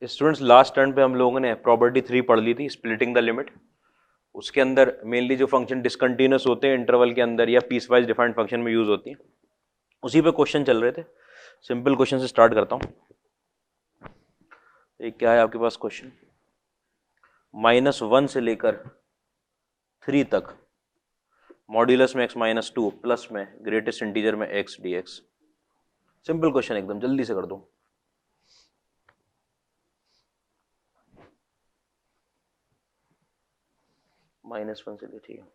Students last turn पे हम लोगों ने प्रॉपर्टी 3 पढ़ ली थी, स्प्लिटिंग द लिमिट। उसके अंदर मेनली जो फंक्शन डिसकंटिन्यूअस होते हैं इंटरवल के अंदर या पीस वाइज डिफाइंड फंक्शन में यूज होती है, उसी पे क्वेश्चन चल रहे थे। सिंपल क्वेश्चन से स्टार्ट करता हूं। एक क्या है आपके पास क्वेश्चन, -1 से लेकर 3 तक मॉड्यूलस में x - 2 प्लस में ग्रेटेस्ट इंटीजर में x dx। सिंपल क्वेश्चन, एकदम जल्दी से कर दो। -1 से ले, ठीक है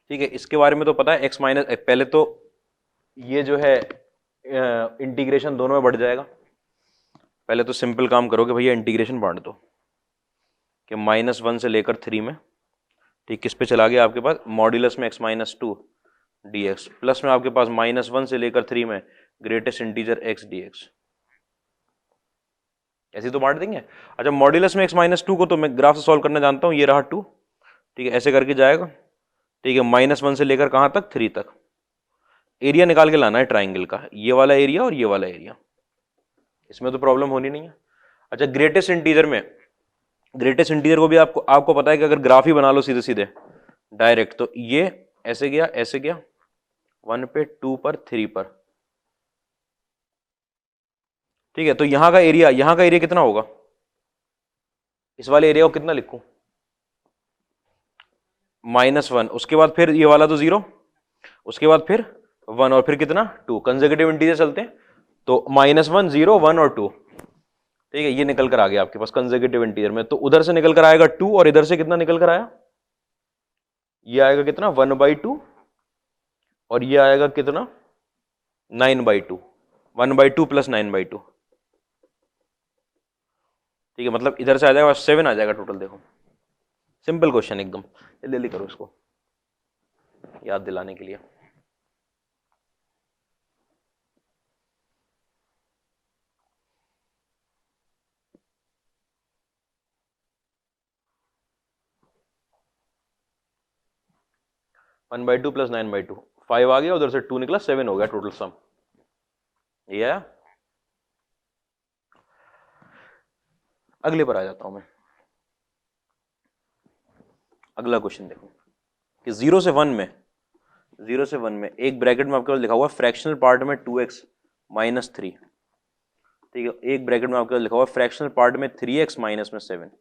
ठीक है। इसके बारे में तो पता है, x माइनस, पहले तो ये जो है इंटीग्रेशन दोनों में बढ़ जाएगा। पहले तो सिंपल काम करोगे भैया, इंटीग्रेशन बांट दो कि -1 से लेकर 3 में, ठीक, किस पे चला गया आपके पास, मॉड्यूलस में x - 2 dx प्लस में आपके पास -1 से लेकर 3 में ग्रेटेस्ट इंटीजर x dx। ऐसे तो बांट देंगे। अच्छा, मॉड्यूलस में x - 2 को तो मैं ग्राफ से सॉल्व करना जानता हूँ, ये रहा 2, ठीक है, ऐसे करके जाएगा, ठीक है। -1 से लेकर कहाँ तक, 3 तक। एरिया निकाल के लाना है ट्राइंगल का, ये वाला एरिया और ये वाला एरिया, इसमें तो प्रॉब्लम होनी नहीं है। अच्छा, ग्रेटेस्ट इंटीजर में, ग्रेटेस्ट इंटीजर को भी आपको पता है कि अगर ग्राफ ही बना लो सीधे सीधे डायरेक्ट, तो ये ऐसे गया, ऐसे गया, 1 पे, 2 पर, 3 पर, ठीक है। तो यहां का एरिया कितना होगा, इस वाले एरिया को कितना लिखूं, -1, उसके बाद फिर ये वाला तो 0, उसके बाद फिर 1 और फिर कितना 2, कंसेक्यूटिव इंटीजर चलते हैं तो -1, 0, 1 और 2, ठीक है। ये निकल कर आ गया आपके पास कंसेक्यूटिव इंटीजर में, तो उधर से निकल कर आएगा 2 और इधर से कितना निकल कर आया, ये आएगा कितना 1/2 और ये आएगा कितना 9/2, 1/2 प्लस 9/2, ठीक है। मतलब इधर से आ जाएगा 7 आ जाएगा टोटल। देखो सिंपल क्वेश्चन एकदम, जल्दी करो इसको याद दिलाने के लिए। वन बाई टू प्लस 9/2, 5 आ गया, उधर से 2 निकला, 7 हो गया टोटल सम। ये आया। अगले पर आ जाता हूं मैं। अगला क्वेश्चन देखो कि 0 से 1 में, 0 से 1 में एक ब्रैकेट में आपके पास लिखा हुआ फ्रैक्शनल पार्ट में 2x - 3, ठीक है। एक ब्रैकेट में आपके पास लिखा हुआ फ्रैक्शनल पार्ट में 3x माइनस में 7,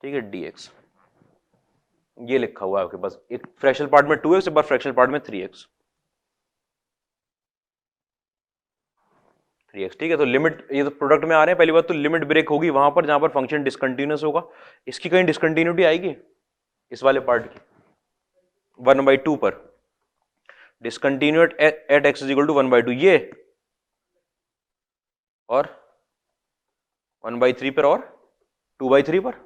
ठीक है, dx। ये लिखा हुआ है आपके पास, एक फ्रैक्शनल पार्ट में 2x, एक बार फ्रैक्शनल पार्ट में 3x, ठीक है। तो लिमिट, ये तो प्रोडक्ट में आ रहे हैं, पहली बात तो लिमिट ब्रेक होगी वहां पर जहां पर फंक्शन डिसकंटिन्यूअस होगा। इसकी कहीं डिसकंटिन्यूटी आएगी इस वाले पार्ट की, 1/2 पर डिसकंटिन्यूट एट x = 1/2, ये और 1/3 पर और 2/3 पर,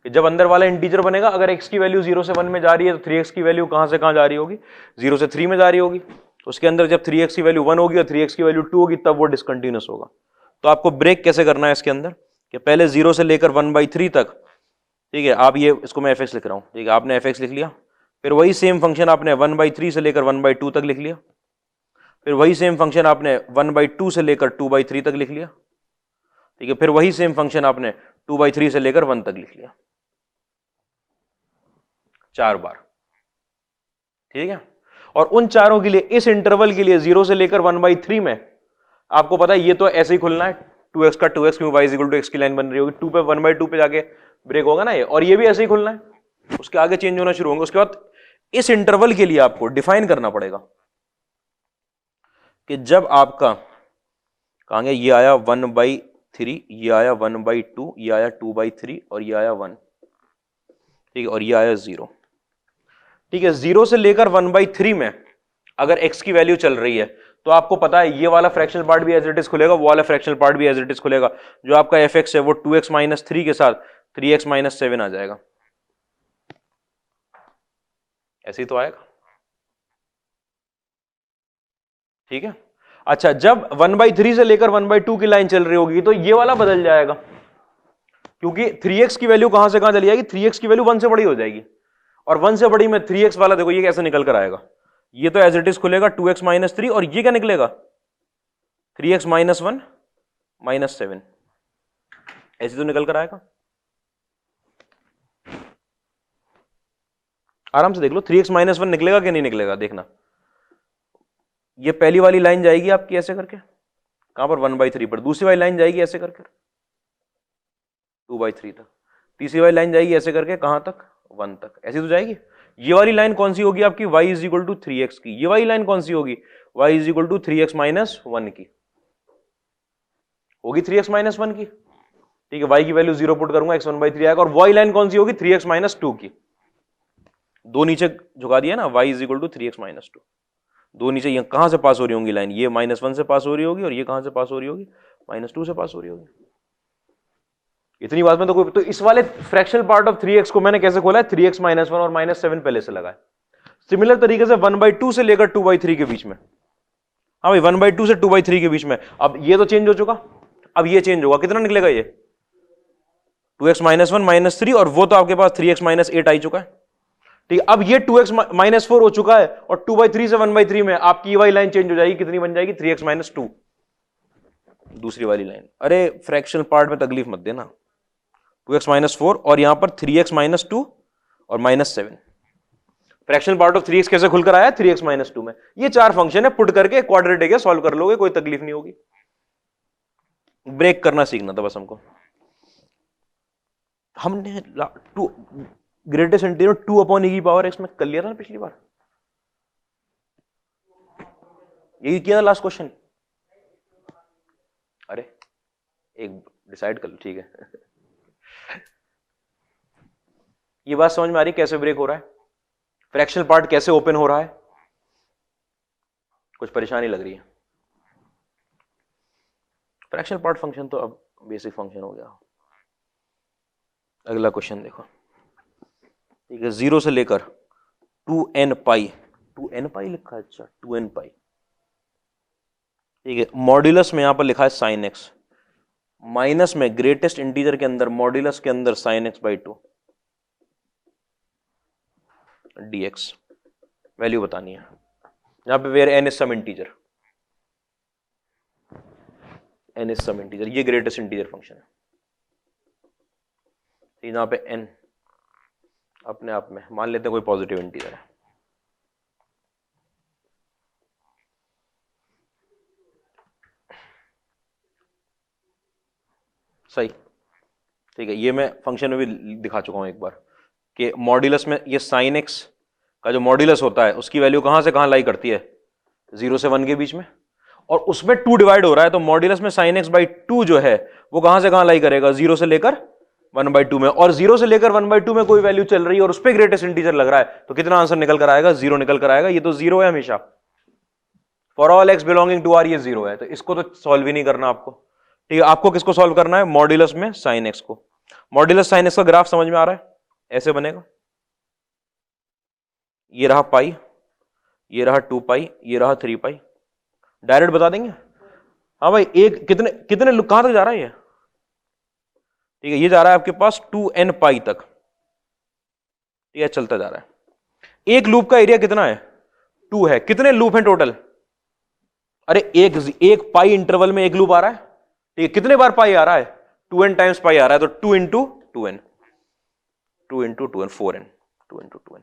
कि जब अंदर वाला इंटीजर बनेगा, अगर x की वैल्यू 0 से 1 में जा रही है तो 3x की वैल्यू कहां से कहां जा रही होगी, 0 से 3 में जा रही होगी। उसके अंदर जब 3x की वैल्यू 1 होगी और 3x की वैल्यू 2 होगी, तब वो डिसकंटिन्यूअस होगा। तो आपको ब्रेक कैसे करना है इसके अंदर, कि पहले 0 से लेकर 1/3 तक, ठीक है, आप ये, इसको मैं fx लिख रहा हूं, ठीक है, आपने fx लिख लिया, फिर वही सेम फंक्शन आपने 1/3 से लेकर 1/2 तक लिख लिया, फिर वही सेम फंक्शन आपने 1/2 से लेकर 2/3 तक लिख लिया, ठीक है, फिर वही सेम फंक्शन आपने 2/3 से लेकर 1 तक लिख लिया, 4 बार, ठीक है। और उन चारों के लिए, इस इंटरवल के लिए 0 से लेकर 1/3 में आपको पता है ये तो ऐसे ही खुलना है, 2x का 2x, क्यों y = x की लाइन बन रही होगी, 2 पे 1/2 पे जाके ब्रेक होगा ना ये, और ये भी ऐसे ही खुलना है, उसके आगे चेंज होना शुरू होंगे। उसके बाद इस इंटरवल के लिए आपको डिफाइन करना पड़ेगा कि जब आपका कहां गया, ये आया 1/3, ये आया 1/2, ये आया 2/3 और ये आया 1, ठीक है, और ये आया 0, ठीक है। 0 से लेकर 1/3 में अगर x की वैल्यू चल रही है तो आपको पता है ये वाला फ्रैक्शनल पार्ट भी एज इट इज खुलेगा, वो वाला फ्रैक्शनल पार्ट भी एज इट इज खुलेगा। जो आपका fx है वो 2x - 3 के साथ 3x - 7 आ जाएगा, ऐसे ही तो आएगा, ठीक है। अच्छा, जब 1/3 से लेकर 1/2 की लाइन चल रही होगी तो ये वाला बदल जाएगा, क्योंकि 3x की वैल्यू कहां से कहां चली जाएगी, 3x की वैल्यू 1 से बड़ी हो जाएगी, और 1 से बड़ी में 3x वाला देखो ये कैसे निकल कर आएगा, ये तो एज इट इज खुलेगा 2x - 3, और ये क्या निकलेगा 3x माइनस 1 माइनस 7, ऐसे तो निकल कर आएगा। आराम से देख लो, 3x माइनस 1 निकलेगा कि नहीं निकलेगा, देखना। ये पहली वाली लाइन जाएगी आपकी ऐसे करके, कहां पर 1/3 पर, दूसरी वाली लाइन जाएगी ऐसे करके 2/3 तक, तीसरी वाली लाइन जाएगी ऐसे करके कहां तक, 1 तक, ऐसी तो जाएगी। ये वाली लाइन कौन सी होगी आपकी, y is equal to 3x की। ये वाली लाइन कौन सी होगी, y is equal to 3x minus 1 की होगी, 3x माइनस 1 की। ठीक है, y की वैल्यू 0 पुट करूंगा, x 1/3 आएगा। और वाई लाइन कौन सी होगी, 3x माइनस 2 की। दो नीचे झुका दिया ना, y is equal to 3x minus 2। दो नीचे ये कहां से पास हो रही होंगी लाइन, ये -1 से पास हो रही होगी, और ये कहां से पास हो रही होगी, -2 से पास हो रही होगी। इतनी बात में तो कोई, तो इस वाले फ्रैक्शनल पार्ट ऑफ 3x को मैंने कैसे खोला है, 3x माइनस 1 और माइनस 7 पहले से लगा है। सिमिलर तरीके से 1/2 से लेकर 2/3 के बीच में, हाँ भाई 1/2 से 2/3 के बीच में। अब ये तो चेंज हो चुका, अब ये चेंज होगा, कितना निकलेगा ये 2x माइनस 1 माइनस 3, और वो तो आपके पास 3x माइनस 8 आ चुका है। ठीक है, अब ये 2x माइनस 4 हो चुका है, और 2/3 से 1/3 में आपकी ये वाली लाइन चेंज हो जाएगी, कितनी बन जाएगी, 3x माइनस 2, दूसरी वाली लाइन। अरे फ्रैक्शनल पार्ट में तकलीफ मत देना, 2x माइनस 4 और यहां पर 3x माइनस 2 और minus 7। Fractional part of 3x कैसे खुलकर आया, 3x माइनस 2 में। ये चार फंक्शन है, पुट करके क्वाड्रेटिक है, सॉल्व कर लोगे, कोई तकलीफ नहीं होगी। ब्रेक करना सीखना था बस हमको। हमने टू ग्रेटेस्ट इंटीजर 2/e⁻x में कर लिया था ना पिछली बार, यही किया था लास्ट क्वेश्चन। अरे एक डिसाइड कर लो, ठीक है। ये बात समझ में आ रही कैसे ब्रेक हो रहा है, फ्रैक्शनल पार्ट कैसे ओपन हो रहा है, कुछ परेशानी लग रही है। फ्रैक्शनल पार्ट फंक्शन तो अब बेसिक फंक्शन हो गया। अगला क्वेश्चन देखो, ठीक है, 0 से लेकर 2n पाई, 2n पाई लिखा है, अच्छा 2n पाई, ठीक है। मॉड्यूलस में यहां पर लिखा है साइन एक्स, माइनस में ग्रेटेस्ट इंटीजर के अंदर मॉड्यूलस के अंदर sine x by 2 dx, value बतानी है यहां पे, where n is some integer, n is some integer, ये ग्रेटेस्ट इंटीजर फंक्शन है। यहां पे n अपने आप में मान लेते हैं कोई पॉजिटिव इंटीजर है, सही, ठीक है। ये मैं फंक्शन में भी दिखा चुका हूं एक बार कि मॉड्यूलस में ये साइन एक्स का जो मॉड्यूलस होता है उसकी वैल्यू कहां से कहां लाई करती है, 0 से 1 के बीच में, और उसमें 2 डिवाइड हो रहा है, तो मॉड्यूलस में साइन एक्स बाई 2 जो है वो कहां से कहां लाई करेगा, 0 से लेकर 1/2 में, और 0 से लेकर 1/2 में कोई वैल्यू चल रही है और उस पर ग्रेटेस्ट इंटीजर लग रहा है, तो कितना आंसर निकल कर आएगा, 0 निकल कर आएगा। ये तो 0 है हमेशा, for all x belonging to R ये 0 है, तो इसको तो सॉल्व ही नहीं करना आपको। ठीक है, आपको किसको सॉल्व करना है, मॉड्यूलस में साइन एक्स को। मॉड्यूलस साइन एक्स का ग्राफ समझ में आ रहा है, ऐसे बनेगा, ये रहा पाई, ये रहा 2 पाई, ये रहा 3 पाई, डायरेक्ट बता देंगे। हाँ भाई, एक कितने कितने कहां तक जा रहा है ये, ठीक है, ये जा रहा है आपके पास 2n पाई तक, ठीक है, चलता जा रहा है। एक लूप का एरिया कितना है, 2 है, कितने लूप हैं टोटल, अरे एक पाई इंटरवल में एक लूप आ रहा है, ठीक है, कितने बार पाई आ रहा है, 2n टाइम्स पाई आ रहा है, तो 2 into 2n, 2 into 2n, 4n, 2 into 2n।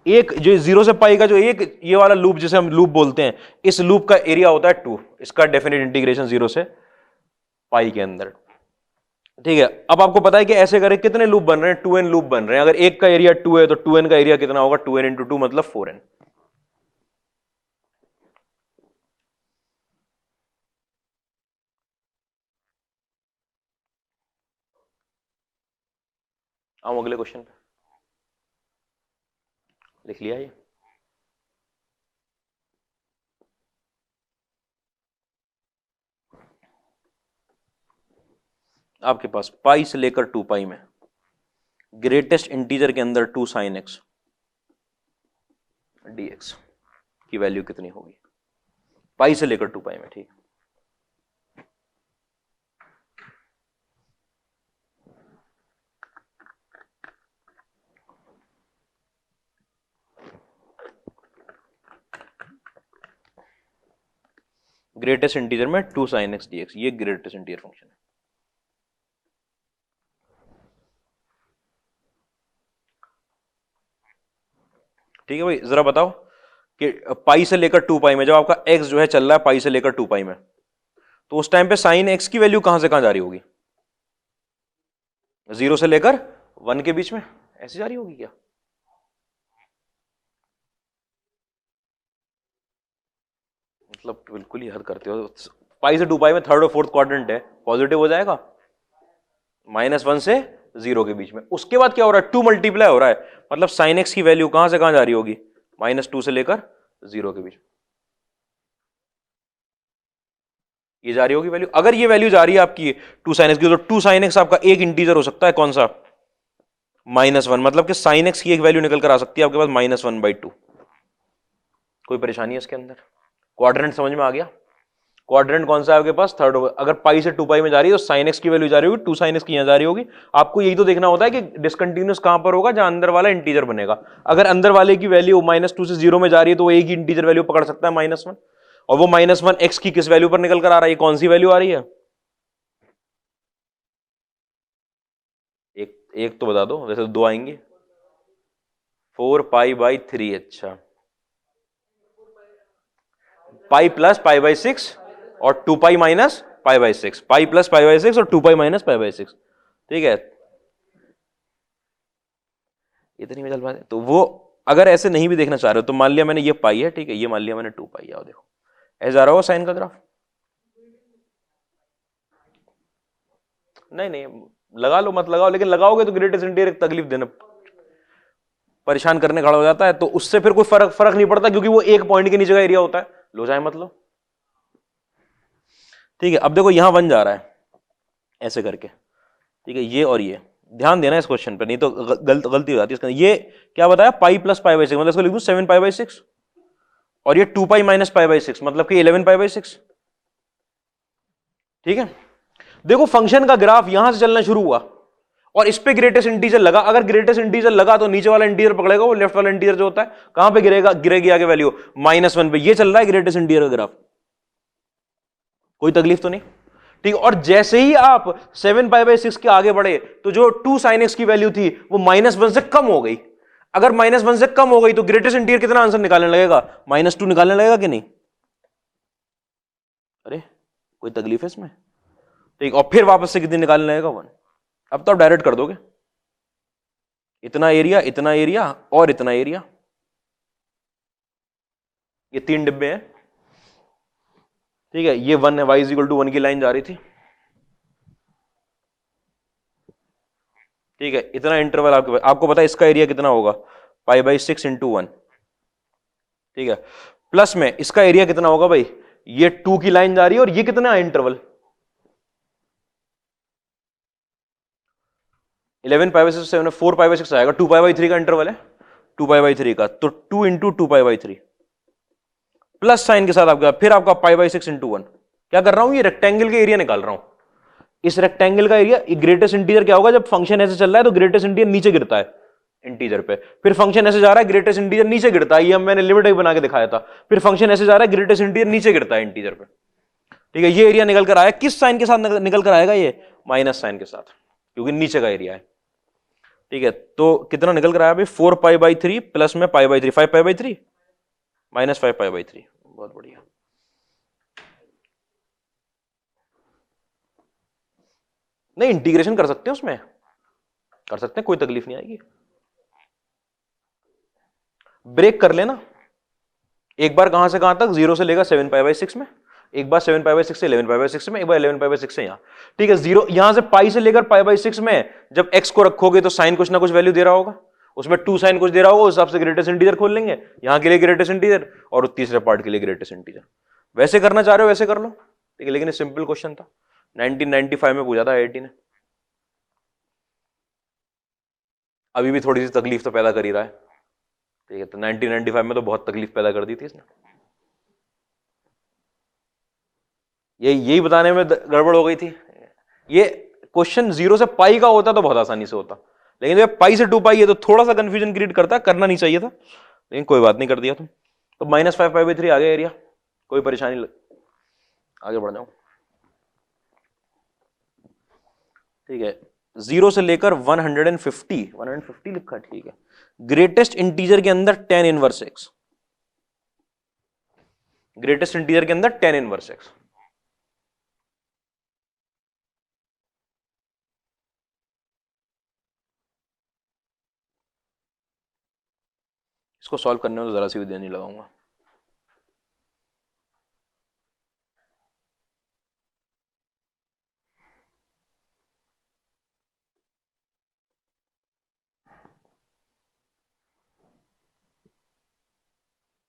एक जो 0 से पाई का जो एक ये वाला लूप जिसे हम लूप बोलते हैं, इस लूप का एरिया होता है 2, इसका डेफिनेट इंटीग्रेशन 0 से पाई के अंदर, ठीक है। अब आपको पता है कि ऐसे करें कितने लूप बन रहे हैं, 2n लूप बन रहे हैं, अगर एक का एरिया 2 है तो 2n का एरिया कितना होगा, 2n इंटू 2 मतलब 4n। आओ अगले क्वेश्चन पे, लिख लिया ये, आपके पास पाई से लेकर 2 पाई में ग्रेटेस्ट इंटीजर के अंदर 2 साइन एक्स dx की वैल्यू कितनी होगी, पाई से लेकर 2 पाई में, ठीक। ग्रेटेस्ट इंटीजर में 2 sin x dx, ये ग्रेटेस्ट इंटीजर फंक्शन है। ठीक है भाई, जरा बताओ कि पाई से लेकर 2 पाई में, जब आपका x जो है चल रहा है पाई से लेकर 2 पाई में, तो उस टाइम पे साइन x की वैल्यू कहां से कहां जा रही होगी? 0 से लेकर 1 के बीच में ऐसे जा रही होगी क्या? मतलब बिल्कुल ही हद करते हो। पाई से 2 पाई में थर्ड और फोर्थ क्वाड्रेंट है, पॉजिटिव हो जाएगा -1 से 0 के बीच में। उसके बाद क्या हो रहा है? 2 मल्टीप्लाई हो रहा है, मतलब साइन एक्स की वैल्यू कहां से कहां जा रही होगी? -2 से लेकर 0 के बीच में ये जा रही होगी वैल्यू। अगर ये वैल्यू जा रही है आपकी 2 sin x की, तो 2 sin x आपका एक इंटीजर हो सकता है, कौन सा? -1, मतलब कि sin x की एक वैल्यू निकल कर आ सकती है आपके पास -1/2। कोई परेशानी है इसके अंदर? क्वाड्रेंट समझ में आ गया? क्वाड्रेंट कौन सा है आपके पास? थर्ड। अगर पाई से 2 पाई में जा रही है तो साइन एक्स की वैल्यू जा रही होगी 2 sin x की यहां जा रही होगी। आपको यही तो देखना होता है कि डिसकंटिन्यूअस कहां पर होगा? जहां अंदर वाला इंटीजर बनेगा। अगर अंदर वाले की वैल्यू -2 से 0 में जा रही है तो वो एक ही इंटीजर वैल्यू पकड़ सकता है -1, और वो -1 x की किस वैल्यू पर निकल कर आ रहा है? कौन सी वैल्यू आ रही है? एक तो बता दो, वैसे तो 2 आएंगे। 4π/3। अच्छा, पाई प्लस π/6 और 2 पाई माइनस π/6, पाई प्लस π/6 और 2 पाई माइनस π/6। ठीक है, इतनी में चल पाते। तो वो अगर ऐसे नहीं भी देखना चाह रहे हो तो मान लिया मैंने ये पाई है, ठीक है, ये मान लिया मैंने 2 पाई। आओ देखो, ऐसे जा रहा होगा साइन का ग्राफ। नहीं नहीं, लगा लो मत लगाओ, लेकिन लगाओगे तो ग्रेटेस्ट इंटीजर तकलीफ देना, परेशान करने खड़ा हो जाता है, तो उससे फिर कोई फर्क नहीं पड़ता, क्योंकि वो एक पॉइंट के नीचे का एरिया होता है। लो चाहे मत लो। ठीक है, अब देखो यहां 1 जा रहा है ऐसे करके, ठीक है, ये और ये ध्यान देना इस क्वेश्चन पे, नहीं तो गलती हो जाती है इसका। ये क्या बताया? पाई प्लस π/6, मतलब इसको लिख दूं 7π/6, और ये 2 पाई माइनस π/6, मतलब कि 11π/6। ठीक है, देखो फंक्शन का ग्राफ यहां से चलना शुरू हुआ और इस पे ग्रेटेस्ट इंटीजर लगा। अगर ग्रेटेस्ट इंटीजर लगा तो नीचे वाला इंटीजर पकड़ेगा, वो लेफ्ट वाला इंटीजर जो होता है कहां पे गिरेगा? गिरेगी आगे वैल्यू -1 पे। ये चल रहा है ग्रेटेस्ट इंटीजर का ग्राफ, कोई तकलीफ तो नहीं? ठीक, और जैसे ही आप 7π/6 के आगे बढ़े तो जो 2 sin x की वैल्यू थी वो -1 से कम हो गई। अगर -1 से कम हो गई तो ग्रेटेस्ट इंटीजर कितना आंसर निकालने लगेगा? -2 निकालने लगेगा कि नहीं? अरे कोई तकलीफ है इसमें? ठीक, और फिर वापस से कितनी निकालने लगेगा? 1। अब तो आप डायरेक्ट कर दोगे, इतना एरिया, इतना एरिया और इतना एरिया, ये 3 डिब्बे हैं। ठीक है, ये 1 है, y = 1 की लाइन जा रही थी। ठीक है, इतना इंटरवल आपको पता है इसका एरिया कितना होगा? π/6 × 1। ठीक है, प्लस में इसका एरिया कितना होगा भाई? ये 2 की लाइन जा रही है और ये कितना है इंटरवल? 11π/6 7 4π/6 आएगा, 2π/3 का इंटरवल है, 2π/3 का, तो 2 × 2π/3 प्लस साइन के साथ आपका, फिर आपका π/6 × 1। क्या कर रहा हूं? ये रेक्टेंगल के एरिया निकाल रहा हूं। इस रेक्टेंगल का एरिया, ग्रेटेस्ट इंटीजर क्या होगा? जब फंक्शन ऐसे चल रहा है तो ग्रेटेस्ट इंटीजर नीचे गिरता है इंटीजर पे, फिर फंक्शन ऐसे जा रहा है ग्रेटेस्ट इंटीजर नीचे गिरता है। ये मैंने लिमिट बना के दिखाया था। फिर फंक्शन ऐसे जा रहा है ग्रेटेस्ट इंटीजर नीचे गिरता है इंटीजर पे। ठीक है, ये एरिया निकल कर आया, किस साइन के साथ निकल कर आएगा? ये माइनस साइन के साथ, क्योंकि नीचे का एरिया है। ठीक है, तो कितना निकल कर आया भाई? 4π/3 प्लस में π/3, 5π/3 माइनस 5π/3। बहुत बढ़िया। नहीं, इंटीग्रेशन कर सकते हैं, उसमें कर सकते हैं, कोई तकलीफ नहीं आएगी। ब्रेक कर लेना एक बार, कहां से कहां तक? 0 से लेकर 7π/6 में, एक बार 7π/6 से 11π/6 में, एक बार 11π/6 से यहां। ठीक है, 0 यहां से पाई से लेकर π/6 में जब x को रखोगे तो साइन कुछ ना कुछ वैल्यू दे रहा होगा, उसमें 2 साइन कुछ दे रहा होगा, उस हिसाब से ग्रेटेस्ट इंटीजर खोल लेंगे, यहां के लिए ग्रेटेस्ट इंटीजर और तीसरे पार्ट के लिए ग्रेटेस्ट इंटीजर। वैसे करना चाह रहे हो वैसे कर लो। ठीक है, लेकिन सिंपल क्वेश्चन था, 1995 में पूछा था IIT ने। अभी भी थोड़ी सी तकलीफ तो पैदा कर ही रहा है। ठीक है, तो 1995 में तो बहुत तकलीफ पैदा कर दी थी इसने। यही बताने में गड़बड़ हो गई थी। ये क्वेश्चन 0 से पाई का होता तो बहुत आसानी से होता, लेकिन जब पाई से 2 पाई है तो थोड़ा सा कंफ्यूजन क्रिएट करता, करना नहीं चाहिए था, लेकिन कोई बात नहीं, कर दिया तुम। तो -5π/3 आ गया एरिया, कोई परेशानी आगे बढ़ जाओ। ठीक है, 0 से लेकर 150 लिखा, ठीक है। ग्रेटेस्ट इंटीजर के अंदर tan inverse x, greatest integer के अंदर tan इनवर्स x। इसको सॉल्व करने में तो जरा सी भी देर नहीं लगाऊंगा।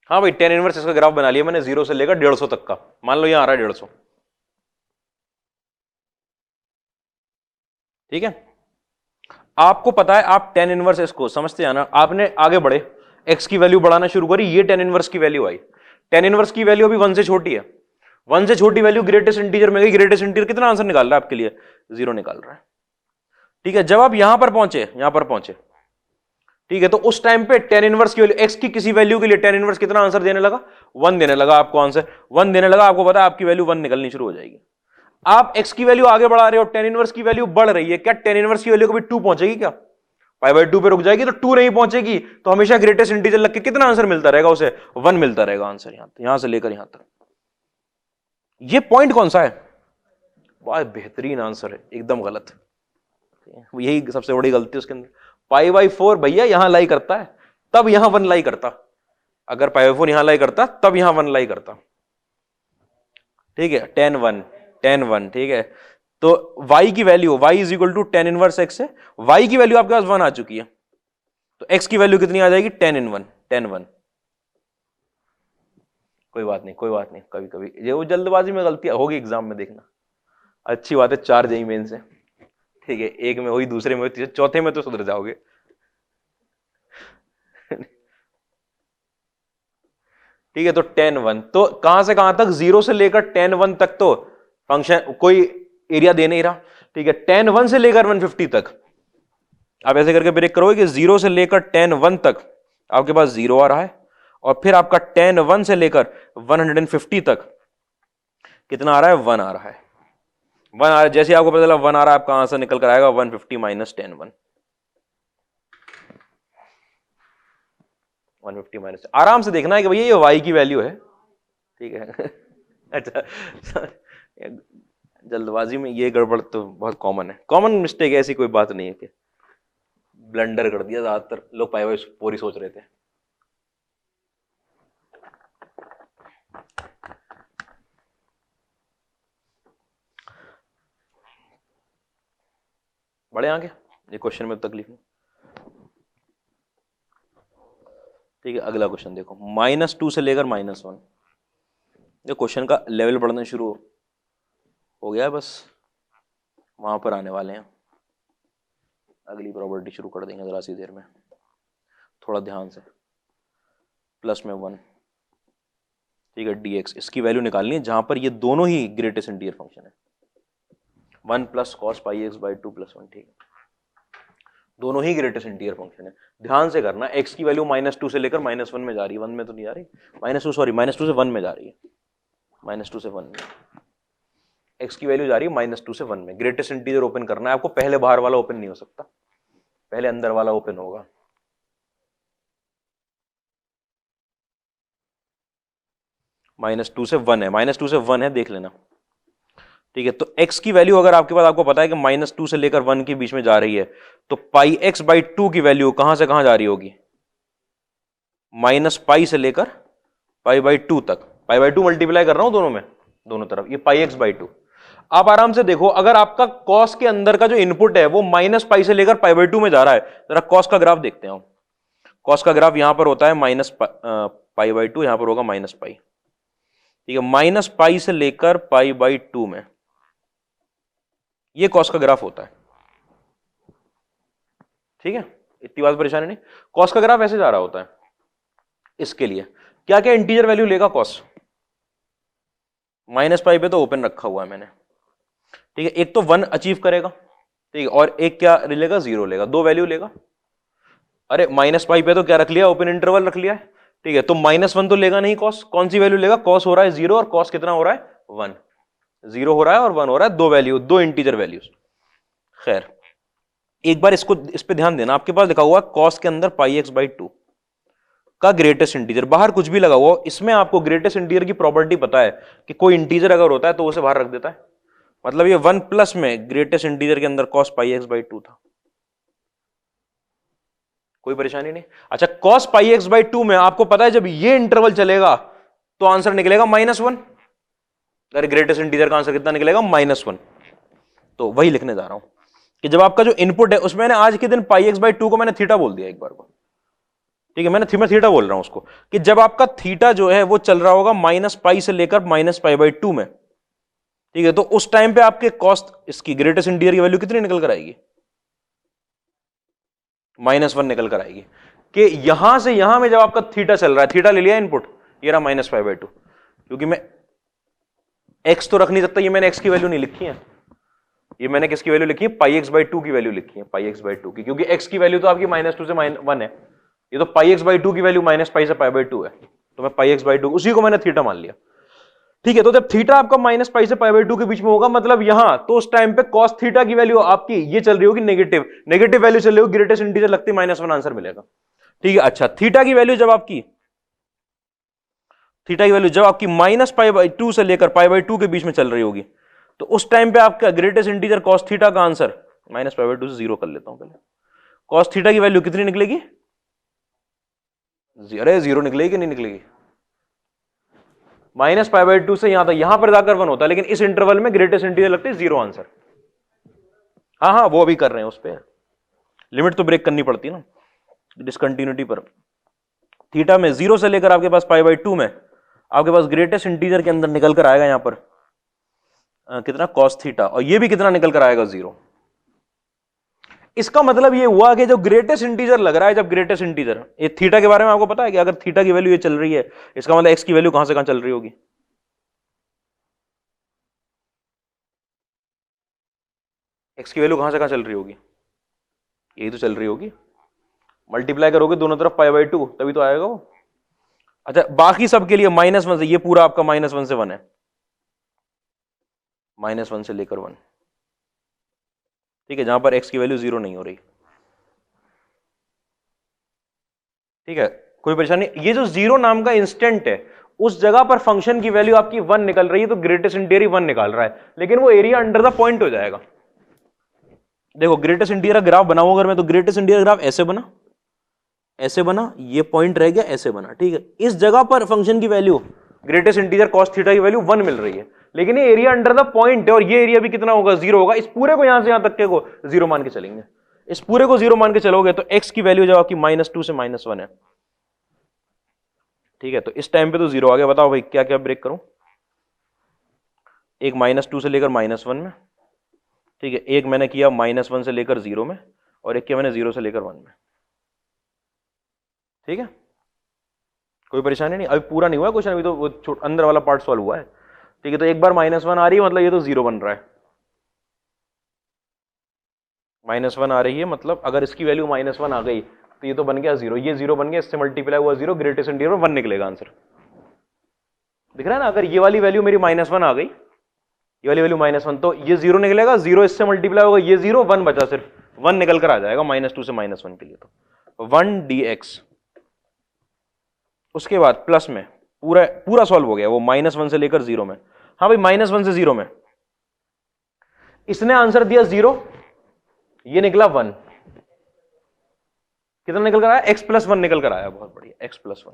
हाँ भाई, tan इनवर्स इसका ग्राफ बना लिया मैंने 0 से लेकर 150 तक का। मान लो यहां आ रहा है 150, ठीक है। आपको पता है, आप tan इनवर्स इसको समझते जाना। आपने आगे बढ़े, x की वैल्यू बढ़ाना शुरू करी, ये tan इनवर्स की वैल्यू आई। tan इनवर्स की वैल्यू अभी 1 से छोटी है, 1 से छोटी वैल्यू ग्रेटेस्ट इंटीजर में गई। ग्रेटेस्ट इंटीजर कितना आंसर निकाल रहा है आपके लिए? 0 निकाल रहा है, ठीक है। जब आप यहां पर पहुंचे, ठीक है, तो उस टाइम पे tan इनवर्स की वैल्यू, x की किसी वैल्यू के लिए tan इनवर्स कितना आंसर देने लगा? 1 देने लगा आपको आंसर, 1 देने लगा। आपको पता है आपकी वैल्यू 1 निकलनी शुरू हो जाएगी। आप x की वैल्यू आगे बढ़ा रहे हो, tan इनवर्स की वैल्यू बढ़ रही है। क्या tan इनवर्स की वैल्यू कभी 2 पहुंचेगी? क्या π/2 पे रुक जाएगी? तो 2 नहीं पहुंचेगी, तो हमेशा ग्रेटेस्ट इंटीजर लग के कितना आंसर मिलता रहेगा उसे? 1 मिलता रहेगा आंसर। यहां से लेकर यहां तक। ये पॉइंट कौन सा है? बहुत बेहतरीन आंसर है, एकदम गलत। यही सबसे बड़ी गलती उसके अंदर। π/4 भैया यहां लाई करता है, तब यहां 1 लाई करता। अगर π/4 यहां लाई करता, तब यहां 1 लाई करता, ठीक है। tan 1, ठीक है। तो y की वैल्यू, y is equal to tan inverse x है। y की वैल्यू आपके पास 1 आ चुकी है, तो x की वैल्यू कितनी आ जाएगी? tan 1। कोई बात नहीं, कोई बात नहीं, कभी कभी ये वो जल्दबाजी में गलती होगी एग्जाम में, देखना। अच्छी बात है, 4 जेई मेन से, ठीक है। एक में हुई, दूसरे में हुई, तीसरे, चौथे में तो सुधर जाओगे। ठीक है, तो tan 1, तो कहां से कहां तक? 0 से लेकर tan 1 तक तो फंक्शन कोई एरिया दे नहीं रहा, ठीक है। tan 1 से लेकर 150 तक आप ऐसे करके ब्रेक करोगे कि 0 से लेकर tan 1 तक आपके पास 0 आ रहा है, और फिर आपका tan 1 से लेकर 150 तक कितना आ रहा है? 1 आ रहा है। 1 आ रहा है, जैसे आपको पता चला 1 आ रहा है, आपका आंसर निकल कर आएगा 150 माइनस tan 1। 150 माइनस, आराम से देखना है कि भैया ये y की वैल्यू है, ठीक है। अच्छा, जल्दबाजी में ये गड़बड़ तो बहुत कॉमन है, कॉमन मिस्टेक है, ऐसी कोई बात नहीं है कि ब्लंडर कर दिया। ज्यादातर लोग π/4 ही सोच रहे थे। बड़े आगे, ये क्वेश्चन में तकलीफ नहीं, ठीक है। अगला क्वेश्चन देखो, -2 से लेकर -1। ये क्वेश्चन का लेवल बढ़ना शुरू हो गया है, बस वहां पर आने वाले हैं। अगली प्रॉपर्टी शुरू कर देंगे जरा सी देर में, थोड़ा ध्यान से। प्लस में 1, ठीक है, dx, इसकी वैल्यू निकालनी है जहां पर ये दोनों ही ग्रेटेस्ट इंटीजर फंक्शन है। 1 प्लस कॉस πx/2 + 1, ठीक है, दोनों ही ग्रेटेस्ट इंटीजर फंक्शन है। ध्यान से करना, x की वैल्यू -2 से लेकर -1 में जा रही है, 1 में तो नहीं जा रही, -2 से 1 में जा रही है, -2 से 1 में x की वैल्यू जा रही है -2 से 1 में। ग्रेटेस्ट इंटीजर ओपन करना है आपको, पहले बाहर वाला ओपन नहीं हो सकता, पहले अंदर वाला ओपन होगा। -2 से 1 है, -2 से 1 है, देख लेना, ठीक है। तो x की वैल्यू अगर आपके पास, आपको पता है कि -2 से लेकर 1 के बीच में जा रही है, तो πx/2 की वैल्यू कहां से कहां जा रही होगी? -π से लेकर π/2 तक। π/2 मल्टीप्लाई कर रहा हूं दोनों में, दोनों तरफ, ये πx/2। आप आराम से देखो, अगर आपका कॉस के अंदर का जो इनपुट है वो -π से लेकर π/2 में जा रहा है, जरा कॉस का ग्राफ देखते हैं। कॉस का ग्राफ यहां पर होता है -π/2, यहां पर होगा -π, ठीक है। -π से लेकर π/2 में ये कॉस का ग्राफ होता है, ठीक है। इतनी बात परेशानी नहीं, कॉस का ग्राफ ऐसे जा रहा होता है। इसके लिए क्या क्या इंटीजर वैल्यू लेगा कॉस? -π पे तो ओपन रखा हुआ है मैंने, ठीक है। एक तो 1 अचीव करेगा, ठीक है, और एक क्या लेगा? 0 लेगा, 2 वैल्यू लेगा। अरे -π पे तो क्या रख लिया? ओपन इंटरवल रख लिया है, ठीक है। तो -1 तो लेगा नहीं कॉस, कौन सी वैल्यू लेगा? कॉस हो रहा है 0 और कॉस कितना हो रहा है? 1। 0 हो रहा है और 1 हो रहा है, दो वैल्यू, दो इंटीजर वैल्यूज। खैर एक बार इसको, इस पे ध्यान देना, आपके पास लिखा हुआ है कॉस के अंदर पाई एक्स बाई टू का ग्रेटेस्ट इंटीजर, बाहर कुछ भी लगा हुआ, इसमें आपको ग्रेटेस्ट इंटीजर की प्रॉपर्टी पता है कि कोई इंटीजर अगर होता है तो उसे बाहर रख देता है, मतलब ये 1 प्लस में ग्रेटेस्ट इंटीजर के अंदर cos pi x by to था। कोई परेशानी नहीं। अच्छा cos pi x by to में आपको पता है जब ये इंटरवल चलेगा तो आंसर निकलेगा -1। अरे ग्रेटेस्ट इंटीजर का आंसर कितना निकलेगा? -1। तो वही लिखने जा रहा हूं कि जब आपका जो इनपुट है उसमें, आज के दिन पाई एक्स बाई टू को मैंने थीटा बोल दिया एक बार को, ठीक है, मैं थीटा बोल रहा हूं उसको, कि जब आपका थीटा जो है वो चल रहा होगा -पाई से लेकर -पाई/2 में, ठीक है, तो उस टाइम पे आपके कॉस्ट, इसकी ग्रेटेस्ट इंटीजर की वैल्यू कितनी निकल कर आएगी? -1 निकल कर आएगी। कि यहां से यहां में जब आपका थीटा चल रहा है, थीटा ले लिया इनपुट, ये रहा -पाई/2, क्योंकि मैं एक्स तो रख नहीं सकता, ये मैंने एक्स की वैल्यू नहीं लिखी है, ये मैंने किसकी वैल्यू लिखी है? पाई एक्स बाई टू की वैल्यू लिखी है, पाई एक्स बाई टू की, क्योंकि एक्स की वैल्यू तो आपकी -2 से -1 है, ये तो पाई एक्स बाई टू की वैल्यू -पाई से पाई/2 है, तो मैं पाई एक्स बाई टू उसी को मैंने थीटा मान लिया, ठीक है। तो जब थीटा आपका -पाई से पाई/2 के बीच में होगा, मतलब यहां तो उस टाइम पे कॉस थीटा की वैल्यू आपकी ये चल रही होगी नेगेटिव, नेगेटिव वैल्यू चल रही होगी, ग्रेटेस्ट इंटीजर लगती -1 आंसर मिलेगा, ठीक है। अच्छा थीटा की वैल्यू जब आपकी, थीटा की वैल्यू जब आपकी -पाई/2 से लेकर पाई/2 के बीच में चल रही होगी, तो उस टाइम पे आपका ग्रेटेस्ट इंटीजर कॉस थीटा का आंसर, -पाई/2 से 0 कर लेता हूं पहले, कॉस थीटा की वैल्यू कितनी निकलेगी? अरे 0 निकलेगी कि नहीं निकलेगी? -पाई/2 से यहां तक, यहां पर जाकर 1 होता है, लेकिन इस इंटरवल में ग्रेटेस्ट इंटीजर लगती है 0 आंसर। हाँ हाँ वो अभी कर रहे हैं, उस पर लिमिट तो ब्रेक करनी पड़ती है ना डिसकंटिन्यूटी पर। थीटा में 0 से लेकर आपके पास पाई/2 में आपके पास ग्रेटेस्ट इंटीजर के अंदर निकल कर आएगा यहां पर कितना? कॉस थीटा, और ये भी कितना निकल कर आएगा? 0। इसका मतलब ये हुआ कि जो ग्रेटेस्ट इंटीजर लग रहा है, जब ग्रेटेस्ट इंटीजर, ये थीटा के बारे में आपको पता है कि अगर थीटा की वैल्यू ये चल रही है, इसका मतलब एक्स की वैल्यू कहां से कहां चल रही होगी? एक्स की वैल्यू कहां से कहां चल रही होगी? यही तो चल रही होगी, मल्टीप्लाई करोगे दोनों तरफ पाई/2 तभी तो आएगा वो। अच्छा बाकी सब के लिए -1 से, ये पूरा आपका -1 से 1 है, -1 से लेकर 1, ठीक है, जहां पर एक्स की वैल्यू 0 नहीं हो रही, ठीक है, कोई परेशानी। ये जो 0 नाम का इंस्टेंट है, उस जगह पर फंक्शन की वैल्यू आपकी 1 निकल रही है, तो ग्रेटेस्ट इंटीजर 1 निकाल रहा है, लेकिन वो एरिया अंडर द पॉइंट हो जाएगा। देखो ग्रेटेस्ट इंटीजर ग्राफ बनाऊं अगर मैं, तो ग्रेटेस्ट इंटीजर ग्राफ ऐसे बना, ऐसे बना, ये पॉइंट रह गया, ऐसे बना, ठीक है। इस जगह पर फंक्शन की value, greatest integer cos theta की वैल्यू 1 मिल रही है, लेकिन ये एरिया अंडर द पॉइंट है, और ये एरिया भी कितना होगा? 0 होगा। इस पूरे को यहां से यहां तक के को 0 मान के चलेंगे, इस पूरे को 0 मान के चलोगे तो x की वैल्यू जब आपकी -2 से -1 है, ठीक है, तो इस टाइम पे तो 0 आ गया। बताओ भाई क्या क्या ब्रेक करूं? एक -2 से लेकर -1 में, ठीक है, एक मैंने किया -1 से लेकर 0 में, और एक किया मैंने 0 से लेकर 1 में, ठीक है, कोई परेशानी नहीं। अभी पूरा नहीं हुआ क्वेश्चन, अभी तो वो अंदर वाला पार्ट सॉल्व हुआ है, ठीक है। तो एक बार -1 आ रही है, मतलब ये तो 0 बन रहा है, -1 आ रही है, मतलब अगर इसकी वैल्यू -1 आ गई तो ये तो बन गया 0, ये 0 बन गया, इससे मल्टीप्लाई हुआ 0, ग्रेटेस्ट इंटीजर 1 निकलेगा आंसर। दिख रहा है ना? अगर ये वाली वैल्यू मेरी -1 आ गई, ये वाली वैल्यू -1, तो ये 0 निकलेगा, 0 इससे मल्टीप्लाई होगा, ये 0, 1 बचा, सिर्फ 1 निकल कर आ जाएगा -2 से -1 के लिए, तो 1 dx। उसके बाद प्लस में पूरा पूरा सॉल्व हो गया, वो -1 से लेकर 0 में। हाँ भाई -1 से 0 में इसने आंसर दिया 0, ये निकला 1, कितना निकल कर आया? x+1 निकल कर आया, बहुत बढ़िया, x+1,